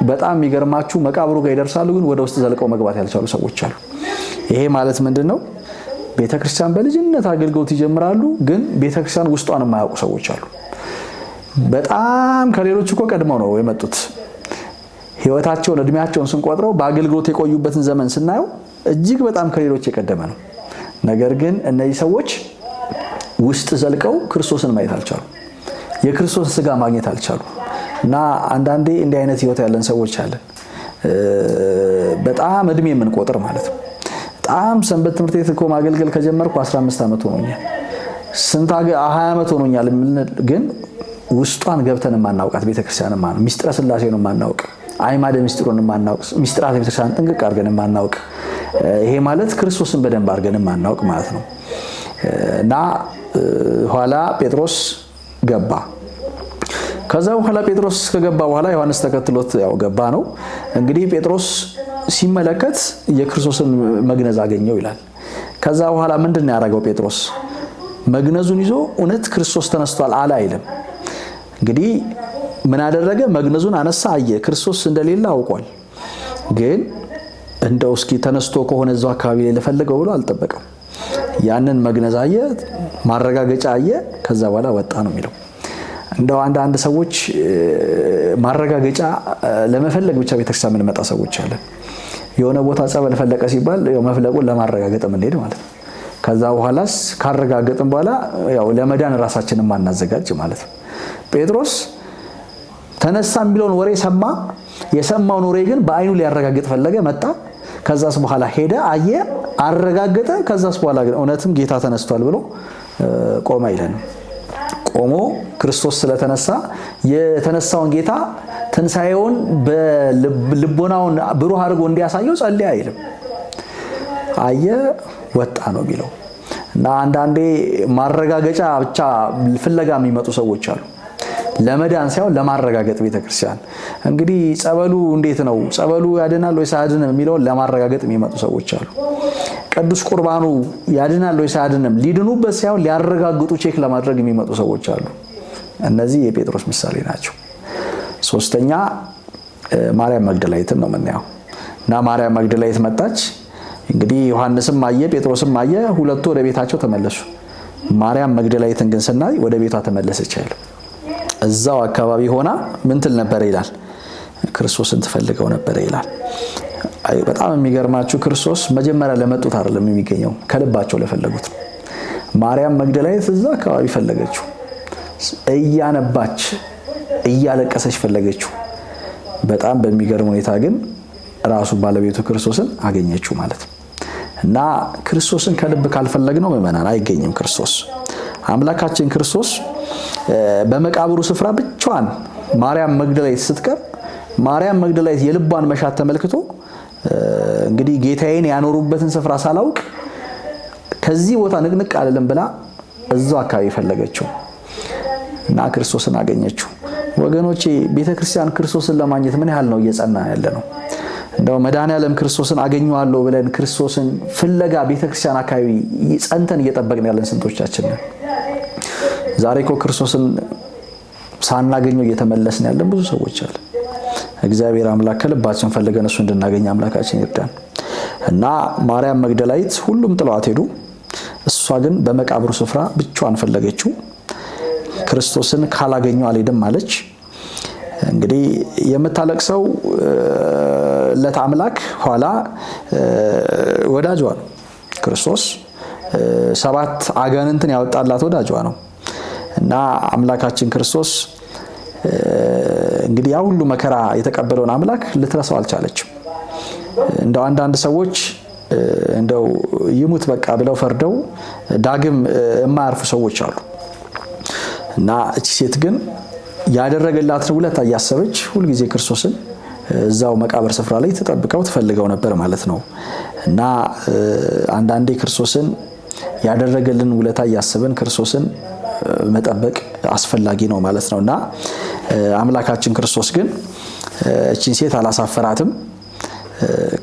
በጣም የሚገርማችሁ መቃብሩ ጋር ይደርሳሉ፣ ግን ወደ ውስጥ ዘልቀው መግባት ያልቻሉ ሰዎች አሉ። ይሄ ማለት ምንድነው? ቤተክርስቲያን በልጅነት አገልግሎት ይጀምራሉ፣ ግን ቤተክርስቲያን ውስጧን የማያውቁ ሰዎች አሉ። በጣም ከሌሎች እኮ ቀድመው ነው የመጡት። ህይወታቸውን እድሜያቸውን ስንቆጥረው በአገልግሎት የቆዩበትን ዘመን ስናየው እጅግ በጣም ከሌሎች የቀደመ ነው። ነገር ግን እነዚህ ሰዎች ውስጥ ዘልቀው ክርስቶስን ማየት አልቻሉ። የክርስቶስ ስጋ ማግኘት አልቻሉ። እና አንዳንዴ እንዲህ አይነት ህይወት ያለን ሰዎች አለን። በጣም እድሜ የምንቆጥር ማለት ነው። በጣም ሰንበት ትምህርት ቤት እኮ ማገልገል ከጀመርኩ 15 ዓመት ሆኖኛል፣ 20 ዓመት ሆኖኛል። ግን ውስጧን ገብተን ማናውቃት ቤተክርስቲያን ማለት ሚስጥረ ስላሴን ማናውቅ፣ አይማደ ሚስጥሩን ማናውቅ፣ ሚስጥራተ ቤተክርስቲያን ጥንቅቅ አድርገን ማናውቅ፣ ይሄ ማለት ክርስቶስን በደንብ አድርገን ማናውቅ ማለት ነው። እና ኋላ ጴጥሮስ ገባ። ከዛ በኋላ ጴጥሮስ ከገባ በኋላ ዮሐንስ ተከትሎት ያው ገባ ነው። እንግዲህ ጴጥሮስ ሲመለከት የክርስቶስን መግነዝ አገኘው ይላል። ከዛ በኋላ ምንድነው ያደረገው ጴጥሮስ? መግነዙን ይዞ እውነት ክርስቶስ ተነስቷል አለ አይልም። እንግዲህ ምን አደረገ? መግነዙን አነሳ፣ አየ፣ ክርስቶስ እንደሌለ አውቋል። ግን እንደው እስኪ ተነስቶ ከሆነ እዛው አካባቢ ላይ ለፈለገው ብሎ አልጠበቀም። ያንን መግነዝ አየ፣ ማረጋገጫ አየ፣ ከዛ በኋላ ወጣ ነው የሚለው። እንደው አንዳንድ ሰዎች ማረጋገጫ ለመፈለግ ብቻ ቤተክርስቲያን የምንመጣ ሰዎች አለን። የሆነ ቦታ ጸበል ፈለቀ ሲባል ያው መፍለቁን ለማረጋገጥ የምንሄድ ማለት ነው። ከዛ በኋላስ ካረጋገጥን በኋላ ያው ለመዳን ራሳችንን ማናዘጋጅ ማለት ነው። ጴጥሮስ ተነሳ የሚለውን ወሬ ሰማ። የሰማውን ወሬ ግን በአይኑ ሊያረጋግጥ ፈለገ፣ መጣ። ከዛስ በኋላ ሄደ፣ አየ፣ አረጋገጠ። ከዛስ በኋላ ግን እውነትም ጌታ ተነስቷል ብሎ ቆመ ይለናል። ቆሞ ክርስቶስ ስለተነሳ የተነሳውን ጌታ ትንሳኤውን በልቦናውን ብሩህ አድርጎ እንዲያሳየው ጸልይ አይልም። አየ፣ ወጣ ነው የሚለው። እና አንዳንዴ ማረጋገጫ ብቻ ፍለጋ የሚመጡ ሰዎች አሉ። ለመዳን ሳይሆን ለማረጋገጥ ቤተክርስቲያን እንግዲህ ጸበሉ እንዴት ነው? ጸበሉ ያድናል ወይስ አያድንም የሚለውን ለማረጋገጥ የሚመጡ ሰዎች አሉ። ቅዱስ ቁርባኑ ያድናል ወይስ አያድንም ሊድኑበት ሳይሆን ሊያረጋግጡ ቼክ ለማድረግ የሚመጡ ሰዎች አሉ። እነዚህ የጴጥሮስ ምሳሌ ናቸው። ሶስተኛ ማርያም መግደላዊትን ነው የምናየው። እና ማርያም መግደላዊት መጣች። እንግዲህ ዮሐንስም አየ፣ ጴጥሮስም አየ፣ ሁለቱ ወደ ቤታቸው ተመለሱ። ማርያም መግደላዊትን ግን ስናይ ወደ ቤቷ ተመለሰች አይደል? እዛው አካባቢ ሆና ምን ትል ነበር ይላል? ክርስቶስን ትፈልገው ነበር ይላል። በጣም የሚገርማችሁ ክርስቶስ መጀመሪያ ለመጡት አይደለም የሚገኘው፣ ከልባቸው ለፈለጉት ነው። ማርያም መግደላዊት እዛ አካባቢ ፈለገችው፣ እያነባች እያለቀሰች ፈለገችው። በጣም በሚገርም ሁኔታ ግን ራሱ ባለቤቱ ክርስቶስን አገኘችው ማለት ነው። እና ክርስቶስን ከልብ ካልፈለግነው ምእመናን አይገኝም። ክርስቶስ አምላካችን ክርስቶስ በመቃብሩ ስፍራ ብቻዋን ማርያም መግደላዊት ስትቀር ማርያም መግደላዊት የልቧን መሻት ተመልክቶ እንግዲህ ጌታዬን ያኖሩበትን ስፍራ ሳላውቅ ከዚህ ቦታ ንቅንቅ አልልም ብላ እዛው አካባቢ ፈለገችው እና ክርስቶስን አገኘችው። ወገኖቼ ቤተክርስቲያን ክርስቶስን ለማግኘት ምን ያህል ነው እየጸና ያለ ነው? እንደው መድኃኔዓለም ክርስቶስን አገኘዋለሁ ብለን ክርስቶስን ፍለጋ ቤተክርስቲያን አካባቢ ጸንተን እየጠበቅን ያለን ስንቶቻችን ነን? ዛሬ እኮ ክርስቶስን ሳናገኘው እየተመለስን ያለን ብዙ ሰዎች አሉ። እግዚአብሔር አምላክ ከልባችን ፈልገን እሱ እንድናገኝ አምላካችን ይርዳን። እና ማርያም መግደላዊት ሁሉም ጥለዋት ሄዱ። እሷ ግን በመቃብሩ ስፍራ ብቻዋን ፈለገችው። ክርስቶስን ካላገኘው አልሄድም አለች። እንግዲህ የምታለቅሰው ለታምላክ ኋላ ወዳጇ ነው። ክርስቶስ 7 አጋንንትን ያወጣላት ወዳጇ ነው። እና አምላካችን ክርስቶስ እንግዲህ ያ ሁሉ መከራ የተቀበለውን አምላክ ልትረሳው አልቻለችም። እንደው አንዳንድ ሰዎች እንደው ይሙት በቃ ብለው ፈርደው ዳግም የማያርፉ ሰዎች አሉ። እና እቺ ሴት ግን ያደረገላትን ውለታ እያሰበች ሁሉ ጊዜ ክርስቶስን እዛው መቃብር ስፍራ ላይ ተጠብቀው ተፈልገው ነበር ማለት ነው። እና አንዳንዴ ክርስቶስን ያደረገልን ውለታ እያሰበን ክርስቶስን መጠበቅ አስፈላጊ ነው ማለት ነውና አምላካችን ክርስቶስ ግን እቺን ሴት አላሳፈራትም።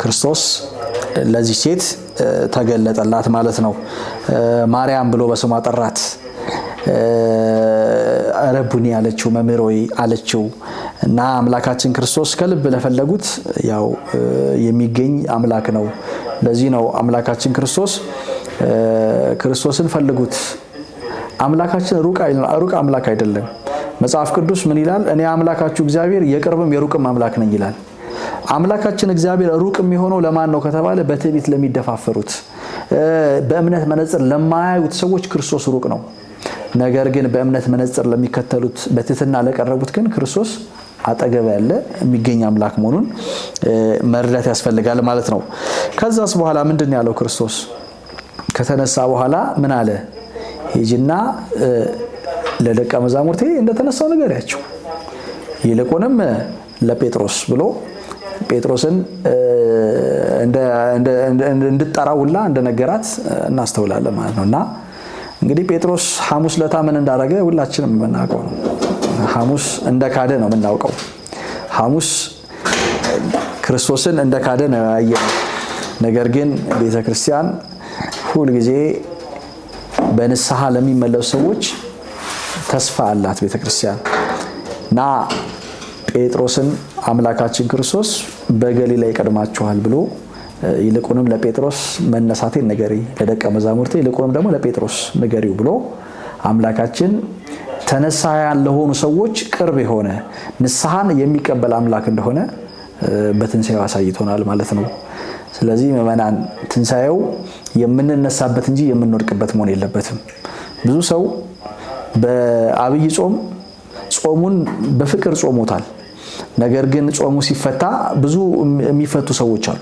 ክርስቶስ ለዚህ ሴት ተገለጠላት ማለት ነው። ማርያም ብሎ በስሟ ጠራት። ረቡኒ አለችው፣ መምህር ሆይ አለችው። እና አምላካችን ክርስቶስ ከልብ ለፈለጉት ያው የሚገኝ አምላክ ነው። ለዚህ ነው አምላካችን ክርስቶስን ፈልጉት። አምላካችን ሩቅ አምላክ አይደለም። መጽሐፍ ቅዱስ ምን ይላል? እኔ አምላካችሁ እግዚአብሔር የቅርብም የሩቅም አምላክ ነኝ ይላል። አምላካችን እግዚአብሔር ሩቅ የሚሆነው ለማን ነው ከተባለ በትዕቢት ለሚደፋፈሩት፣ በእምነት መነጽር ለማያዩት ሰዎች ክርስቶስ ሩቅ ነው። ነገር ግን በእምነት መነጽር ለሚከተሉት በትህትና ለቀረቡት ግን ክርስቶስ አጠገብ ያለ የሚገኝ አምላክ መሆኑን መረዳት ያስፈልጋል ማለት ነው። ከዛስ በኋላ ምንድን ያለው ክርስቶስ ከተነሳ በኋላ ምን አለ? ሂጂና ለደቀ መዛሙርቴ እንደተነሳው ንገሪያቸው፣ ይልቁንም ለጴጥሮስ ብሎ ጴጥሮስን እንድጠራውላ እንደነገራት እናስተውላለን ማለት ነውና እንግዲህ ጴጥሮስ ሐሙስ ለታ ምን እንዳደረገ ሁላችንም የምናውቀው ነው። ሐሙስ እንደካደ ነው የምናውቀው። ሐሙስ ክርስቶስን እንደካደ ነው ያየነው። ነገር ግን ቤተክርስቲያን ሁሉ ጊዜ በንስሐ ለሚመለሱ ሰዎች ተስፋ አላት ቤተክርስቲያን እና ጴጥሮስን አምላካችን ክርስቶስ በገሊላ ይቀድማችኋል ብሎ ይልቁንም ለጴጥሮስ መነሳቴን ንገሪ፣ ለደቀ መዛሙርቴ ይልቁንም ደግሞ ለጴጥሮስ ንገሪው ብሎ አምላካችን ተነሳያን ለሆኑ ሰዎች ቅርብ የሆነ ንስሐን የሚቀበል አምላክ እንደሆነ በትንሣኤው አሳይቶናል ማለት ነው። ስለዚህ ምእመናን ትንሣኤው የምንነሳበት እንጂ የምንወድቅበት መሆን የለበትም። ብዙ ሰው በአብይ ጾሙን በፍቅር ጾሞታል። ነገር ግን ጾሙ ሲፈታ ብዙ የሚፈቱ ሰዎች አሉ።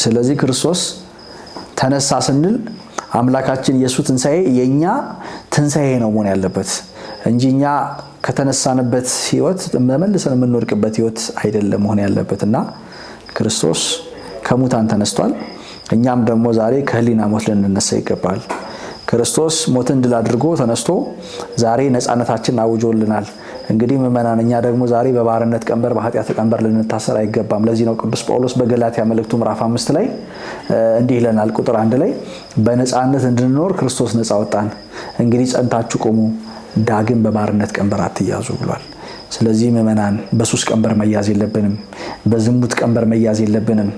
ስለዚህ ክርስቶስ ተነሳ ስንል አምላካችን ኢየሱስ ትንሣኤ የኛ ትንሣኤ ነው መሆን ያለበት እንጂ እኛ ከተነሳንበት ህይወት መመልሰን የምንወድቅበት ህይወት አይደለም መሆን ያለበትና ክርስቶስ ከሙታን ተነስቷል። እኛም ደግሞ ዛሬ ከህሊና ሞት ልንነሳ ይገባል። ክርስቶስ ሞትን ድል አድርጎ ተነስቶ ዛሬ ነፃነታችንን አውጆልናል። እንግዲህ ምእመናን እኛ ደግሞ ዛሬ በባርነት ቀንበር በኃጢአት ቀንበር ልንታሰር አይገባም። ለዚህ ነው ቅዱስ ጳውሎስ በገላትያ መልእክቱ ምዕራፍ 5 ላይ እንዲህ ይለናል፣ ቁጥር 1 ላይ በነፃነት እንድንኖር ክርስቶስ ነፃ ወጣን፣ እንግዲህ ጸንታችሁ ቆሙ፣ ዳግም በባርነት ቀንበር አትያዙ ብሏል። ስለዚህ ምእመናን በሱስ ቀንበር መያዝ የለብንም፣ በዝሙት ቀንበር መያዝ የለብንም፣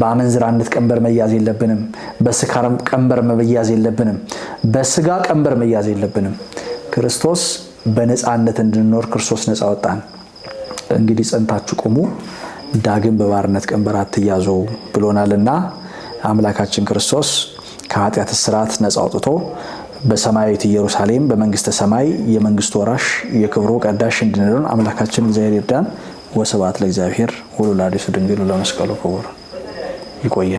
በአመንዝራነት ቀንበር መያዝ የለብንም፣ በስካር ቀንበር መያዝ የለብንም፣ በስጋ ቀንበር መያዝ የለብንም። ክርስቶስ በነፃነት እንድንኖር ክርስቶስ ነፃ ወጣን፣ እንግዲህ ጸንታችሁ ቁሙ፣ ዳግም በባርነት ቀንበር አትያዙ ብሎናልና አምላካችን ክርስቶስ ከኃጢአት እስራት ነፃ አውጥቶ በሰማያዊት ኢየሩሳሌም በመንግስተ ሰማይ የመንግስቱ ወራሽ የክብሩ ቀዳሽ እንድንሆን አምላካችን እግዚአብሔር ይርዳን። ወስብሐት ለእግዚአብሔር ወለወላዲቱ ድንግል ወለመስቀሉ ክቡር። ይቆየ